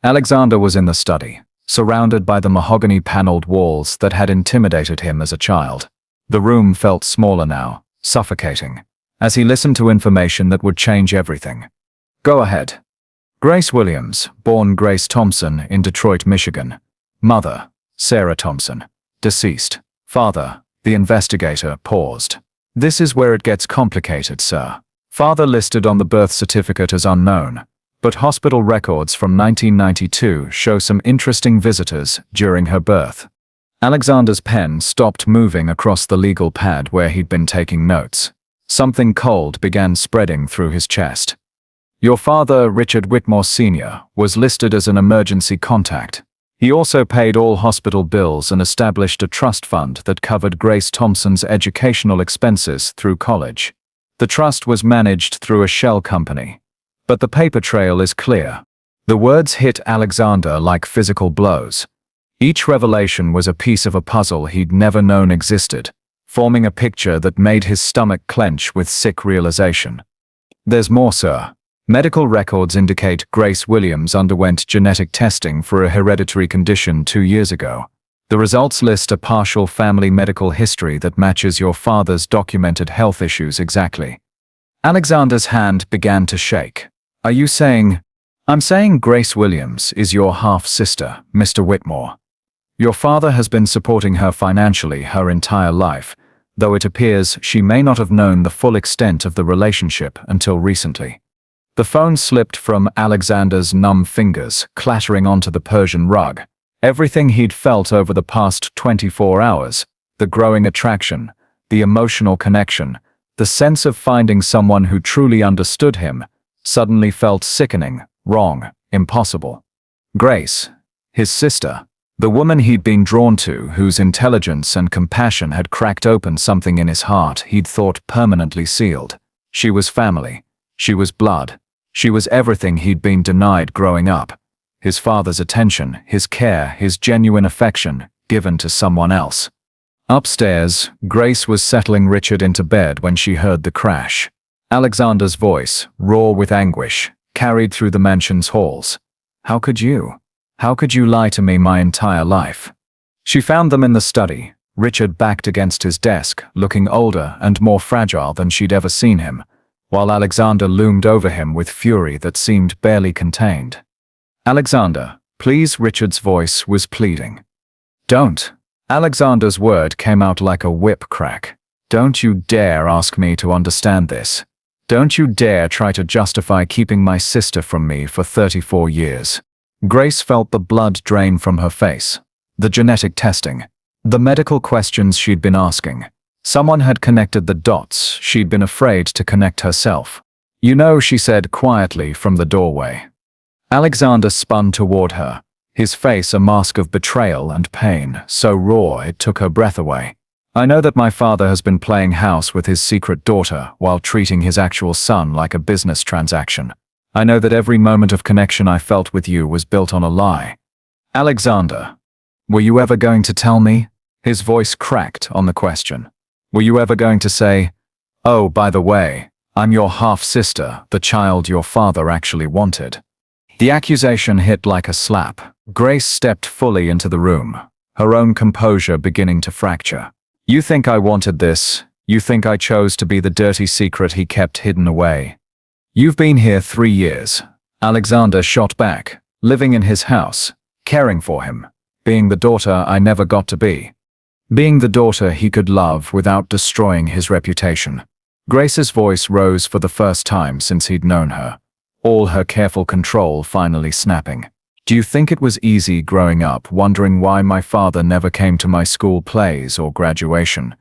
Alexander was in the study, surrounded by the mahogany-paneled walls that had intimidated him as a child. The room felt smaller now, suffocating, as he listened to information that would change everything. Go ahead. Grace Williams, born Grace Thompson in Detroit, Michigan. Mother, Sarah Thompson. Deceased. Father, the investigator paused. This is where it gets complicated, sir. Father listed on the birth certificate as unknown, but hospital records from 1992 show some interesting visitors during her birth. Alexander's pen stopped moving across the legal pad where he'd been taking notes. Something cold began spreading through his chest. Your father, Richard Whitmore Sr., was listed as an emergency contact. He also paid all hospital bills and established a trust fund that covered Grace Thompson's educational expenses through college. The trust was managed through a shell company. But the paper trail is clear. The words hit Alexander like physical blows. Each revelation was a piece of a puzzle he'd never known existed, forming a picture that made his stomach clench with sick realization. There's more, sir. Medical records indicate Grace Williams underwent genetic testing for a hereditary condition 2 years ago. The results list a partial family medical history that matches your father's documented health issues exactly. Alexander's hand began to shake. Are you saying? I'm saying Grace Williams is your half-sister, Mr. Whitmore. Your father has been supporting her financially her entire life, though it appears she may not have known the full extent of the relationship until recently. The phone slipped from Alexander's numb fingers, clattering onto the Persian rug. Everything he'd felt over the past 24 hours, the growing attraction, the emotional connection, the sense of finding someone who truly understood him, suddenly felt sickening, wrong, impossible. Grace, his sister, the woman he'd been drawn to, whose intelligence and compassion had cracked open something in his heart he'd thought permanently sealed. She was family. She was blood. She was everything he'd been denied growing up. His father's attention, his care, his genuine affection, given to someone else. Upstairs, Grace was settling Richard into bed when she heard the crash. Alexander's voice, raw with anguish, carried through the mansion's halls. How could you? How could you lie to me my entire life? She found them in the study, Richard backed against his desk, looking older and more fragile than she'd ever seen him, while Alexander loomed over him with fury that seemed barely contained. Alexander, please, Richard's voice was pleading. Don't. Alexander's word came out like a whip crack. Don't you dare ask me to understand this. Don't you dare try to justify keeping my sister from me for 34 years. Grace felt the blood drain from her face. The genetic testing. The medical questions she'd been asking. Someone had connected the dots she'd been afraid to connect herself. You know, she said quietly from the doorway. Alexander spun toward her, his face a mask of betrayal and pain, so raw it took her breath away. I know that my father has been playing house with his secret daughter while treating his actual son like a business transaction. I know that every moment of connection I felt with you was built on a lie. Alexander, were you ever going to tell me? His voice cracked on the question. Were you ever going to say, oh, by the way, I'm your half-sister, the child your father actually wanted? The accusation hit like a slap. Grace stepped fully into the room, her own composure beginning to fracture. You think I wanted this? You think I chose to be the dirty secret he kept hidden away? You've been here 3 years. Alexander shot back, living in his house, caring for him, being the daughter I never got to be. Being the daughter he could love without destroying his reputation. Grace's voice rose for the first time since he'd known her, all her careful control finally snapping. Do you think it was easy growing up wondering why my father never came to my school plays or graduation?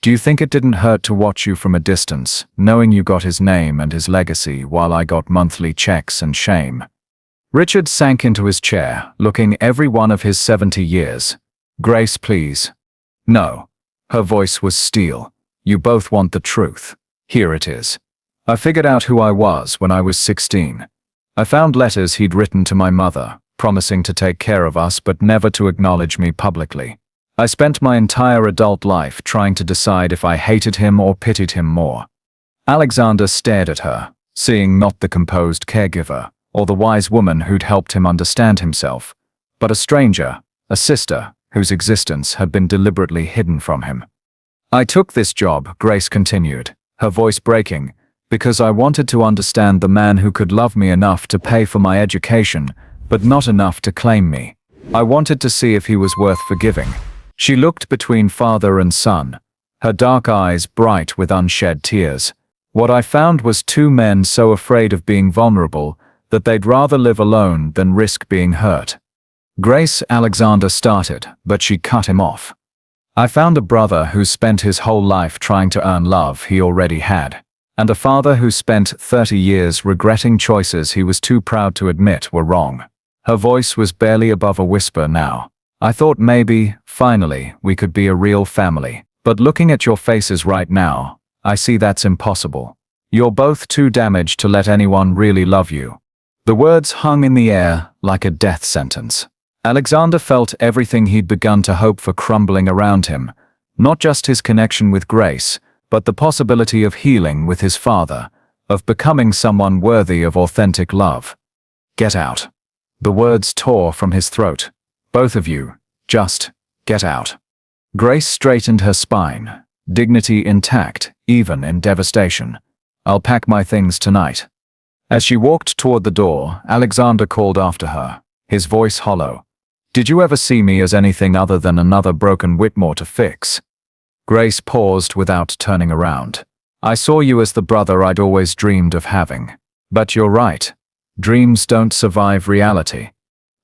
Do you think it didn't hurt to watch you from a distance, knowing you got his name and his legacy while I got monthly checks and shame? Richard sank into his chair, looking every one of his 70 years. Grace, please. No. Her voice was steel. You both want the truth. Here it is. I figured out who I was when I was 16. I found letters he'd written to my mother, promising to take care of us but never to acknowledge me publicly. I spent my entire adult life trying to decide if I hated him or pitied him more. Alexander stared at her, seeing not the composed caregiver, or the wise woman who'd helped him understand himself, but a stranger, a sister, whose existence had been deliberately hidden from him. I took this job, Grace continued, her voice breaking, because I wanted to understand the man who could love me enough to pay for my education, but not enough to claim me. I wanted to see if he was worth forgiving. She looked between father and son, her dark eyes bright with unshed tears. What I found was two men so afraid of being vulnerable that they'd rather live alone than risk being hurt. Grace, Alexander started, but she cut him off. I found a brother who spent his whole life trying to earn love he already had, and a father who spent 30 years regretting choices he was too proud to admit were wrong. Her voice was barely above a whisper now. I thought maybe, finally, we could be a real family. But looking at your faces right now, I see that's impossible. You're both too damaged to let anyone really love you. The words hung in the air like a death sentence. Alexander felt everything he'd begun to hope for crumbling around him, not just his connection with Grace, but the possibility of healing with his father, of becoming someone worthy of authentic love. Get out. The words tore from his throat. Both of you, just get out. Grace straightened her spine, dignity intact, even in devastation. I'll pack my things tonight. As she walked toward the door, Alexander called after her, his voice hollow. Did you ever see me as anything other than another broken Whitmore to fix? Grace paused without turning around. I saw you as the brother I'd always dreamed of having. But you're right. Dreams don't survive reality.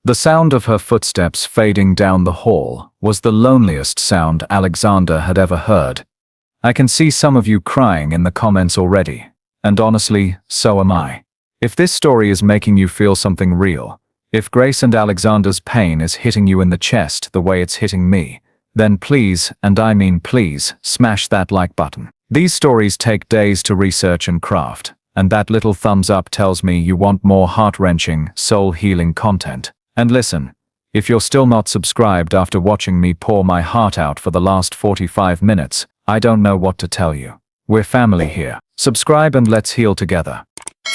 The sound of her footsteps fading down the hall was the loneliest sound Alexander had ever heard. I can see some of you crying in the comments already, and honestly, so am I. If this story is making you feel something real, if Grace and Alexander's pain is hitting you in the chest the way it's hitting me, then please, and I mean please, smash that like button. These stories take days to research and craft, and that little thumbs up tells me you want more heart-wrenching, soul-healing content. And listen, if you're still not subscribed after watching me pour my heart out for the last 45 minutes, I don't know what to tell you. We're family here. Subscribe and let's heal together.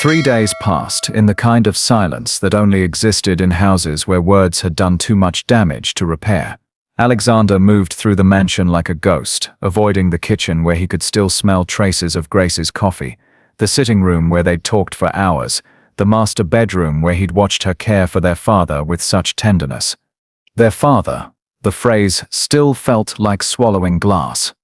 3 days passed in the kind of silence that only existed in houses where words had done too much damage to repair. Alexander moved through the mansion like a ghost, avoiding the kitchen where he could still smell traces of Grace's coffee, the sitting room where they'd talked for hours, the master bedroom where he'd watched her care for their father with such tenderness. Their father, the phrase still felt like swallowing glass.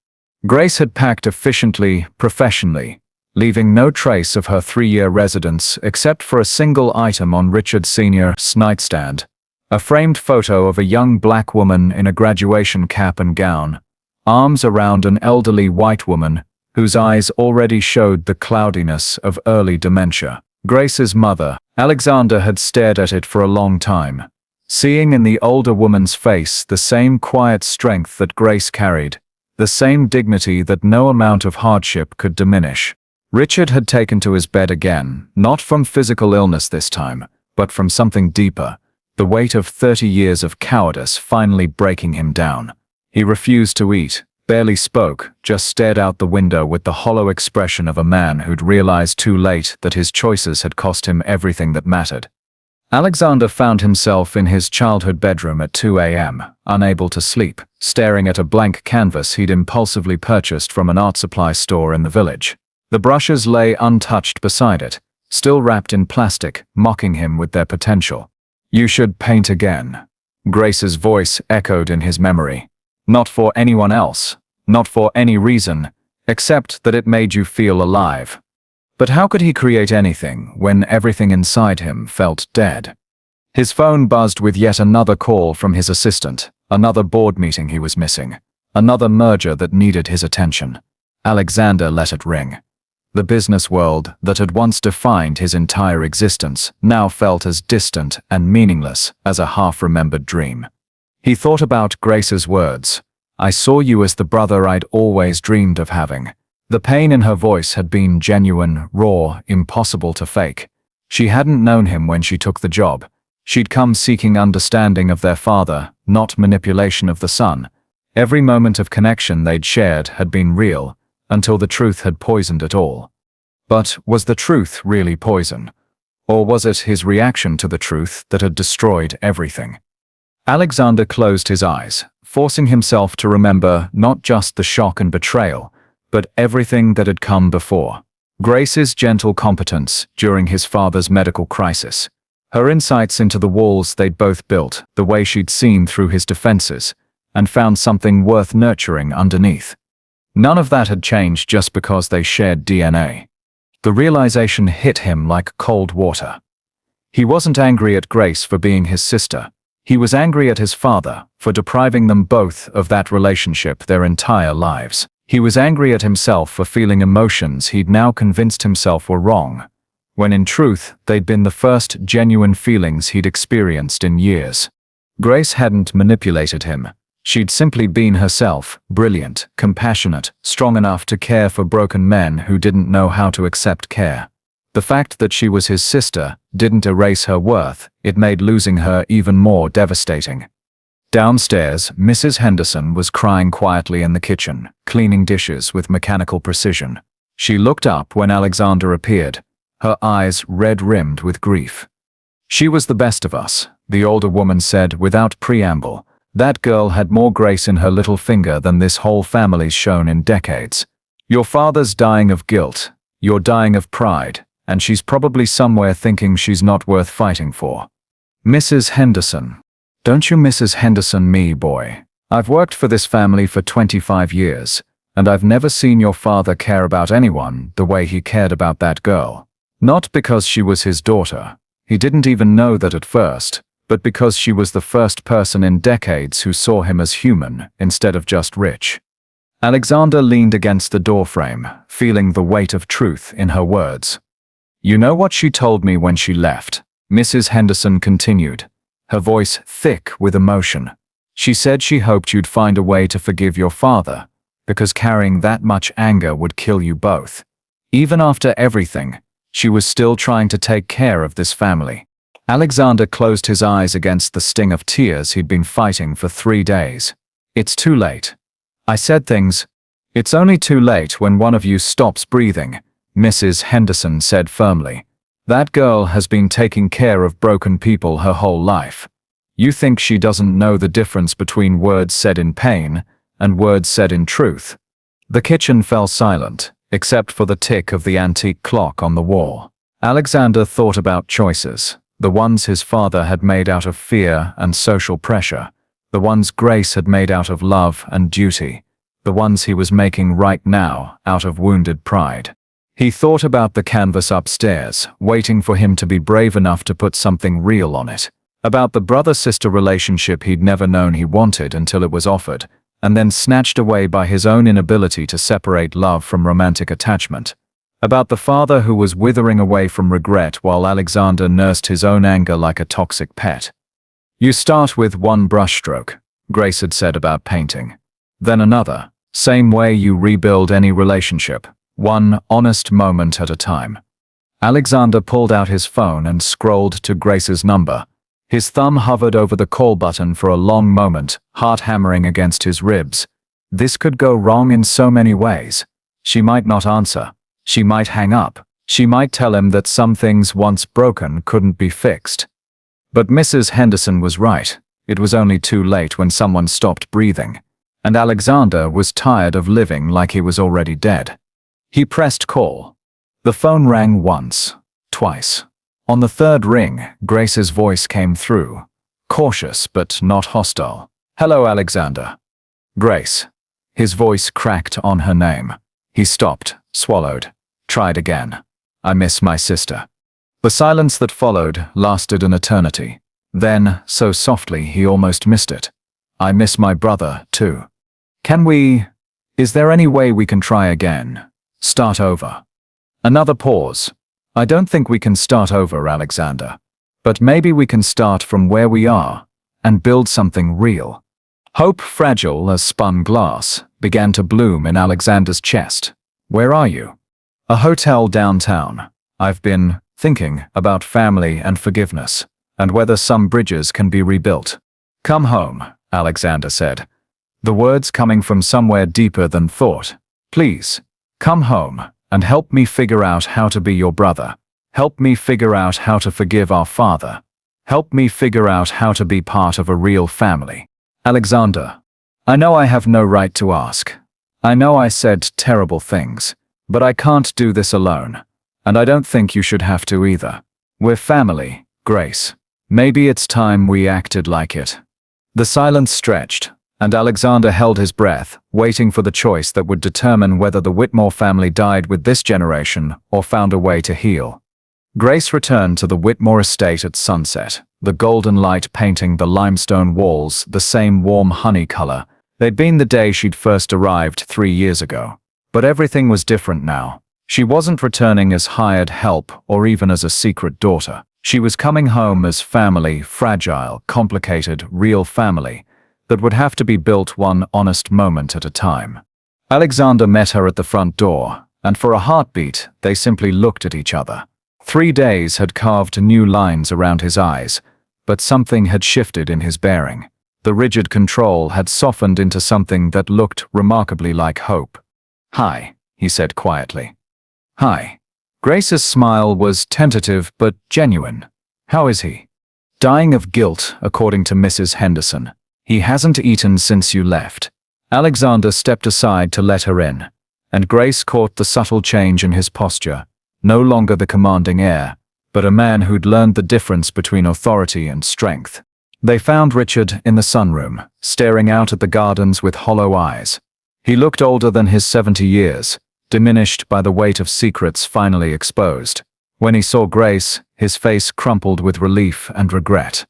Grace had packed efficiently, professionally, leaving no trace of her 3-year residence except for a single item on Richard Sr.'s nightstand, a framed photo of a young black woman in a graduation cap and gown, arms around an elderly white woman whose eyes already showed the cloudiness of early dementia. Grace's mother, Alexander had stared at it for a long time, seeing in the older woman's face the same quiet strength that Grace carried, the same dignity that no amount of hardship could diminish. Richard had taken to his bed again, not from physical illness this time, but from something deeper, the weight of 30 years of cowardice finally breaking him down. He refused to eat, barely spoke, just stared out the window with the hollow expression of a man who'd realized too late that his choices had cost him everything that mattered. Alexander found himself in his childhood bedroom at 2 a.m., unable to sleep, staring at a blank canvas he'd impulsively purchased from an art supply store in the village. The brushes lay untouched beside it, still wrapped in plastic, mocking him with their potential. You should paint again. Grace's voice echoed in his memory. Not for anyone else, not for any reason, except that it made you feel alive. But how could he create anything when everything inside him felt dead? His phone buzzed with yet another call from his assistant, another board meeting he was missing, another merger that needed his attention. Alexander let it ring. The business world that had once defined his entire existence now felt as distant and meaningless as a half-remembered dream. He thought about Grace's words. "I saw you as the brother I'd always dreamed of having." The pain in her voice had been genuine, raw, impossible to fake. She hadn't known him when she took the job. She'd come seeking understanding of their father, not manipulation of the son. Every moment of connection they'd shared had been real, until the truth had poisoned it all. But was the truth really poison? Or was it his reaction to the truth that had destroyed everything? Alexander closed his eyes, forcing himself to remember not just the shock and betrayal, but everything that had come before. Grace's gentle competence during his father's medical crisis, her insights into the walls they'd both built, the way she'd seen through his defenses, and found something worth nurturing underneath. None of that had changed just because they shared DNA. The realization hit him like cold water. He wasn't angry at Grace for being his sister. He was angry at his father for depriving them both of that relationship their entire lives. He was angry at himself for feeling emotions he'd now convinced himself were wrong, when in truth they'd been the first genuine feelings he'd experienced in years. Grace hadn't manipulated him. She'd simply been herself, brilliant, compassionate, strong enough to care for broken men who didn't know how to accept care. The fact that she was his sister didn't erase her worth, it made losing her even more devastating. Downstairs, Mrs. Henderson was crying quietly in the kitchen, cleaning dishes with mechanical precision. She looked up when Alexander appeared, her eyes red-rimmed with grief. "She was the best of us," the older woman said without preamble. "That girl had more grace in her little finger than this whole family's shown in decades. Your father's dying of guilt, you're dying of pride, and she's probably somewhere thinking she's not worth fighting for." "Mrs. Henderson. Don't you Mrs. Henderson me, boy. I've worked for this family for 25 years, and I've never seen your father care about anyone the way he cared about that girl. Not because she was his daughter. He didn't even know that at first, but because she was the first person in decades who saw him as human instead of just rich." Alexander leaned against the doorframe, feeling the weight of truth in her words. "You know what she told me when she left?" Mrs. Henderson continued, her voice thick with emotion. "She said she hoped you'd find a way to forgive your father, because carrying that much anger would kill you both. Even after everything, she was still trying to take care of this family." Alexander closed his eyes against the sting of tears he'd been fighting for 3 days. "It's too late. I said things. It's only too late when one of you stops breathing," Mrs. Henderson said firmly. "That girl has been taking care of broken people her whole life. You think she doesn't know the difference between words said in pain and words said in truth?" The kitchen fell silent, except for the tick of the antique clock on the wall. Alexander thought about choices. The ones his father had made out of fear and social pressure, the ones Grace had made out of love and duty, the ones he was making right now out of wounded pride. He thought about the canvas upstairs, waiting for him to be brave enough to put something real on it, about the brother-sister relationship he'd never known he wanted until it was offered, and then snatched away by his own inability to separate love from romantic attachment. About the father who was withering away from regret while Alexander nursed his own anger like a toxic pet. "You start with one brushstroke," Grace had said about painting. "Then another. Same way you rebuild any relationship. One honest moment at a time." Alexander pulled out his phone and scrolled to Grace's number. His thumb hovered over the call button for a long moment, heart hammering against his ribs. This could go wrong in so many ways. She might not answer. She might hang up. She might tell him that some things once broken couldn't be fixed. But Mrs. Henderson was right. It was only too late when someone stopped breathing. And Alexander was tired of living like he was already dead. He pressed call. The phone rang once, twice. On the third ring, Grace's voice came through, cautious but not hostile. "Hello, Alexander." "Grace." His voice cracked on her name. He stopped, swallowed, tried again. I miss my sister. The silence that followed lasted an eternity. Then, so softly he almost missed it. I miss my brother, too. Is there any way we can try again? Start over. Another pause. I don't think we can start over, Alexander. But maybe we can start from where we are and build something real. Hope, fragile as spun glass, began to bloom in Alexander's chest. Where are you? A hotel downtown. I've been thinking about family and forgiveness, and whether some bridges can be rebuilt. Come home, Alexander said, the words coming from somewhere deeper than thought. Please, come home and help me figure out how to be your brother. Help me figure out how to forgive our father. Help me figure out how to be part of a real family. Alexander, I know I have no right to ask. I know I said terrible things, but I can't do this alone. And I don't think you should have to either. We're family, Grace. Maybe it's time we acted like it. The silence stretched, and Alexander held his breath, waiting for the choice that would determine whether the Whitmore family died with this generation or found a way to heal. Grace returned to the Whitmore estate at sunset, the golden light painting the limestone walls the same warm honey color they'd been the day she'd first arrived 3 years ago. But everything was different now. She wasn't returning as hired help or even as a secret daughter. She was coming home as family, fragile, complicated, real family that would have to be built one honest moment at a time. Alexander met her at the front door, and for a heartbeat, they simply looked at each other. 3 days had carved new lines around his eyes, but something had shifted in his bearing. The rigid control had softened into something that looked remarkably like hope. "Hi," he said quietly. "Hi." Grace's smile was tentative but genuine. "How is he?" "Dying of guilt, according to Mrs. Henderson. He hasn't eaten since you left." Alexander stepped aside to let her in, and Grace caught the subtle change in his posture. No longer the commanding air, but a man who'd learned the difference between authority and strength. They found Richard in the sunroom, staring out at the gardens with hollow eyes. He looked older than his 70 years, diminished by the weight of secrets finally exposed. When he saw Grace, his face crumpled with relief and regret.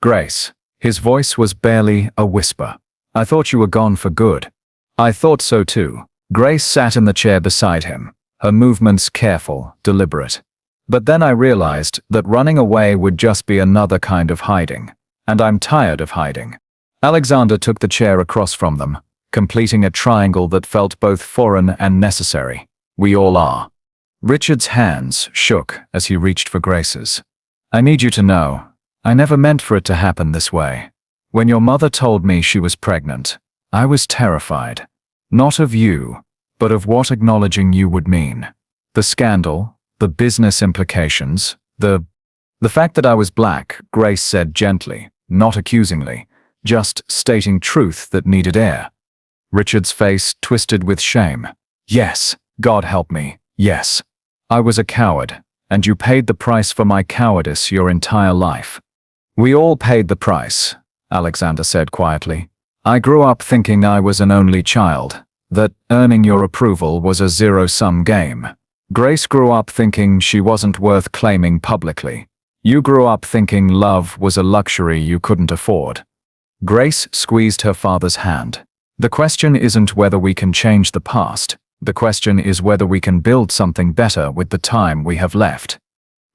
"Grace." His voice was barely a whisper. "I thought you were gone for good." "I thought so too." Grace sat in the chair beside him, her movements careful, deliberate. "But then I realized that running away would just be another kind of hiding. And I'm tired of hiding." Alexander took the chair across from them, completing a triangle that felt both foreign and necessary. "We all are." Richard's hands shook as he reached for Grace's. "I need you to know, I never meant for it to happen this way. When your mother told me she was pregnant, I was terrified. Not of you, but of what acknowledging you would mean. The scandal, the business implications, the fact that I was black," Grace said gently, not accusingly, just stating truth that needed air. Richard's face twisted with shame. "Yes, God help me, yes. I was a coward, and you paid the price for my cowardice your entire life." "We all paid the price," Alexander said quietly. "I grew up thinking I was an only child, that earning your approval was a zero-sum game. Grace grew up thinking she wasn't worth claiming publicly. You grew up thinking love was a luxury you couldn't afford." Grace squeezed her father's hand. "The question isn't whether we can change the past. The question is whether we can build something better with the time we have left."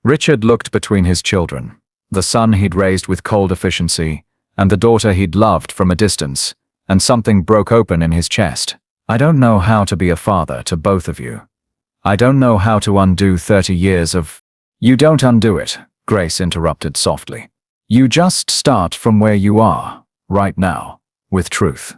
Richard looked between his children, the son he'd raised with cold efficiency, and the daughter he'd loved from a distance, and something broke open in his chest. "I don't know how to be a father to both of you. I don't know how to undo 30 years of—" "You don't undo it," Grace interrupted softly. "You just start from where you are, right now, with truth."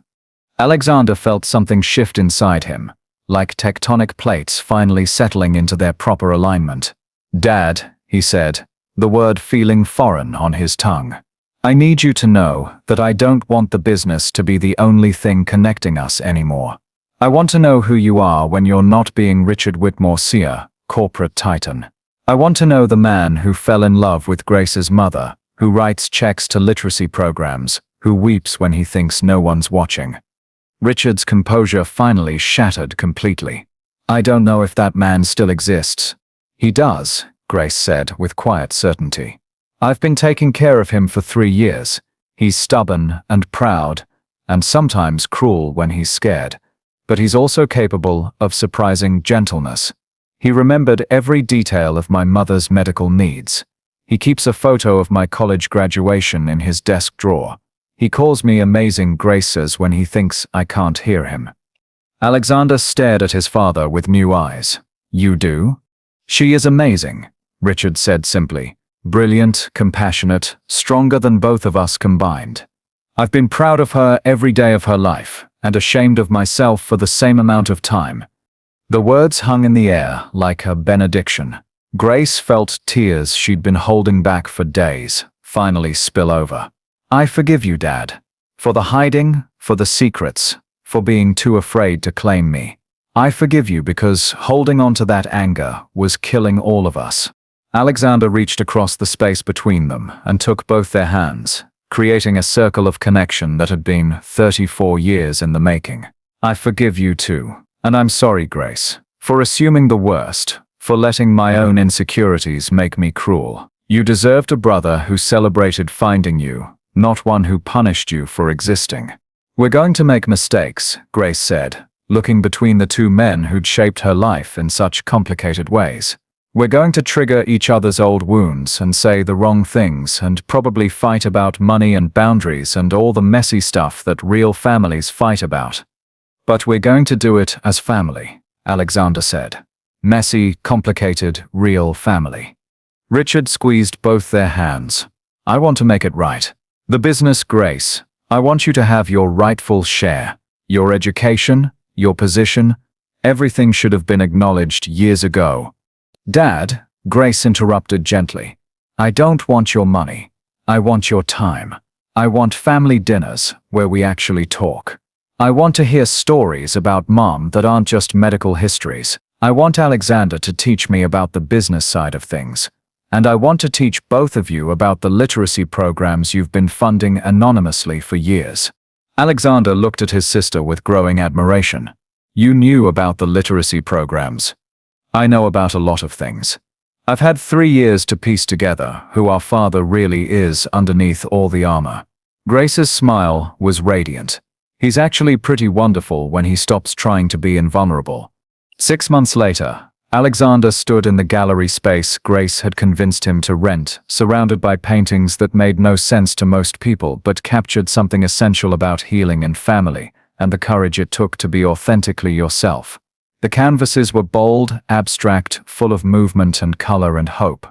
Alexander felt something shift inside him, like tectonic plates finally settling into their proper alignment. "Dad," he said, the word feeling foreign on his tongue. "I need you to know that I don't want the business to be the only thing connecting us anymore. I want to know who you are when you're not being Richard Whitmore Sear, corporate titan. I want to know the man who fell in love with Grace's mother, who writes checks to literacy programs, who weeps when he thinks no one's watching." Richard's composure finally shattered completely. I don't know if that man still exists. He does, Grace said with quiet certainty. I've been taking care of him for 3 years. He's stubborn and proud, and sometimes cruel when he's scared. But he's also capable of surprising gentleness. He remembered every detail of my mother's medical needs. He keeps a photo of my college graduation in his desk drawer. He calls me Amazing Graces when he thinks I can't hear him. Alexander stared at his father with new eyes. You do? She is amazing, Richard said simply. Brilliant, compassionate, stronger than both of us combined. I've been proud of her every day of her life, and ashamed of myself for the same amount of time. The words hung in the air like a benediction. Grace felt tears she'd been holding back for days finally spill over. I forgive you, Dad. For the hiding, for the secrets, for being too afraid to claim me. I forgive you because holding on to that anger was killing all of us. Alexander reached across the space between them and took both their hands, creating a circle of connection that had been 34 years in the making. I forgive you too, and I'm sorry, Grace, for assuming the worst, for letting my own insecurities make me cruel. You deserved a brother who celebrated finding you, not one who punished you for existing. We're going to make mistakes, Grace said, looking between the two men who'd shaped her life in such complicated ways. We're going to trigger each other's old wounds and say the wrong things and probably fight about money and boundaries and all the messy stuff that real families fight about. But we're going to do it as family, Alexander said. Messy, complicated, real family. Richard squeezed both their hands. I want to make it right. The business, Grace. I want you to have your rightful share. Your education, your position, everything should have been acknowledged years ago. Dad, Grace interrupted gently. I don't want your money. I want your time. I want family dinners where we actually talk. I want to hear stories about Mom that aren't just medical histories. I want Alexander to teach me about the business side of things. And I want to teach both of you about the literacy programs you've been funding anonymously for years. Alexander looked at his sister with growing admiration. You knew about the literacy programs. I know about a lot of things. I've had 3 years to piece together who our father really is underneath all the armor. Grace's smile was radiant. He's actually pretty wonderful when he stops trying to be invulnerable. 6 months later, Alexander stood in the gallery space Grace had convinced him to rent, surrounded by paintings that made no sense to most people but captured something essential about healing and family, and the courage it took to be authentically yourself. The canvases were bold, abstract, full of movement and color and hope.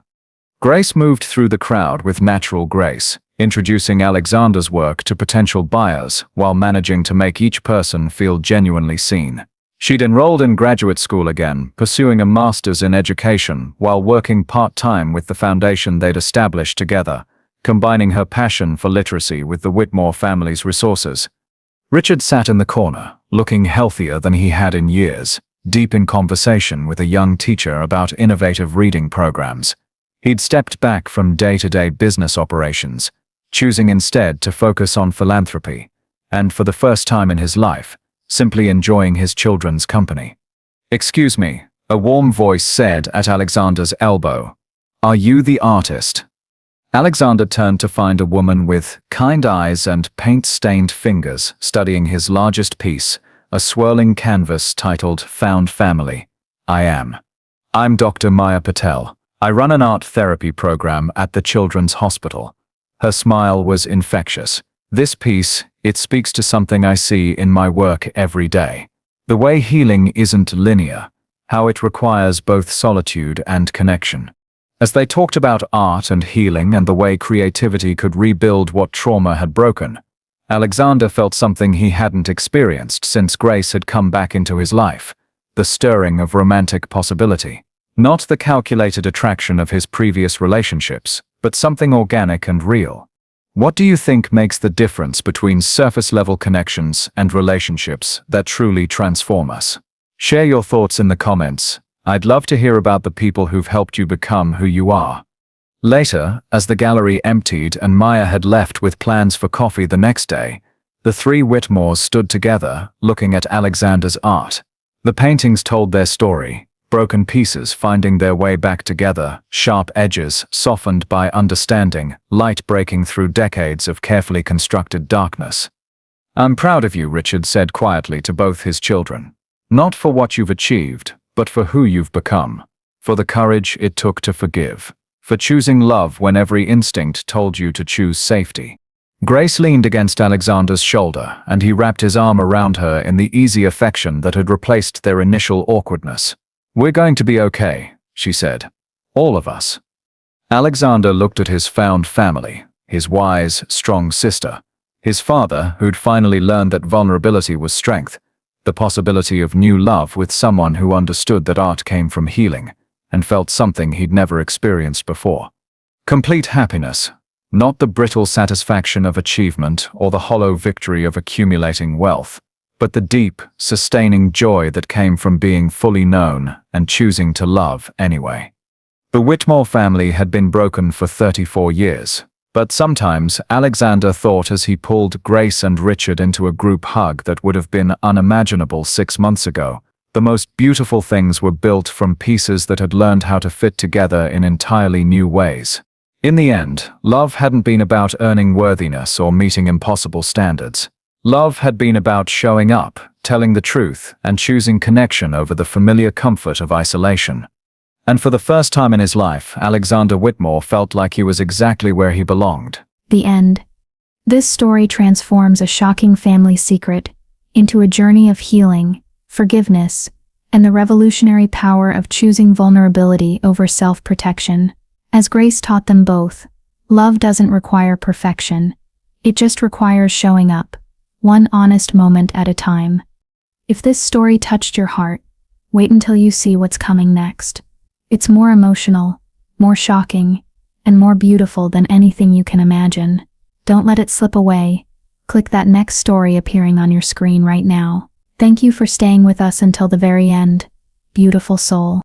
Grace moved through the crowd with natural grace, introducing Alexander's work to potential buyers while managing to make each person feel genuinely seen. She'd enrolled in graduate school again, pursuing a master's in education while working part-time with the foundation they'd established together, combining her passion for literacy with the Whitmore family's resources. Richard sat in the corner, looking healthier than he had in years, deep in conversation with a young teacher about innovative reading programs. He'd stepped back from day-to-day business operations, choosing instead to focus on philanthropy, and for the first time in his life, simply enjoying his children's company. Excuse me, a warm voice said at Alexander's elbow. Are you the artist? Alexander turned to find a woman with kind eyes and paint-stained fingers studying his largest piece, a swirling canvas titled Found Family. I am. I'm Dr. Maya Patel. I run an art therapy program at the Children's Hospital. Her smile was infectious. This piece, it speaks to something I see in my work every day. The way healing isn't linear, how it requires both solitude and connection. As they talked about art and healing and the way creativity could rebuild what trauma had broken, Alexander felt something he hadn't experienced since Grace had come back into his life, the stirring of romantic possibility. Not the calculated attraction of his previous relationships, but something organic and real. What do you think makes the difference between surface-level connections and relationships that truly transform us? Share your thoughts in the comments. I'd love to hear about the people who've helped you become who you are. Later, as the gallery emptied and Maya had left with plans for coffee the next day, the three Whitmores stood together, looking at Alexander's art. The paintings told their story, broken pieces finding their way back together, sharp edges softened by understanding, light breaking through decades of carefully constructed darkness. "I'm proud of you," Richard said quietly to both his children. "Not for what you've achieved, but for who you've become. For the courage it took to forgive. For choosing love when every instinct told you to choose safety." Grace leaned against Alexander's shoulder, and he wrapped his arm around her in the easy affection that had replaced their initial awkwardness. "We're going to be okay," she said. "All of us." Alexander looked at his found family, his wise, strong sister, his father who'd finally learned that vulnerability was strength, the possibility of new love with someone who understood that art came from healing, and felt something he'd never experienced before. Complete happiness, not the brittle satisfaction of achievement or the hollow victory of accumulating wealth, but the deep, sustaining joy that came from being fully known and choosing to love anyway. The Whitmore family had been broken for 34 years, but sometimes Alexander thought as he pulled Grace and Richard into a group hug that would have been unimaginable 6 months ago, the most beautiful things were built from pieces that had learned how to fit together in entirely new ways. In the end, love hadn't been about earning worthiness or meeting impossible standards. Love had been about showing up, telling the truth, and choosing connection over the familiar comfort of isolation. And for the first time in his life, Alexander Whitmore felt like he was exactly where he belonged. The end. This story transforms a shocking family secret into a journey of healing, forgiveness, and the revolutionary power of choosing vulnerability over self-protection. As Grace taught them both, love doesn't require perfection. It just requires showing up, one honest moment at a time. If this story touched your heart, wait until you see what's coming next. It's more emotional, more shocking, and more beautiful than anything you can imagine. Don't let it slip away. Click that next story appearing on your screen right now. Thank you for staying with us until the very end, beautiful soul.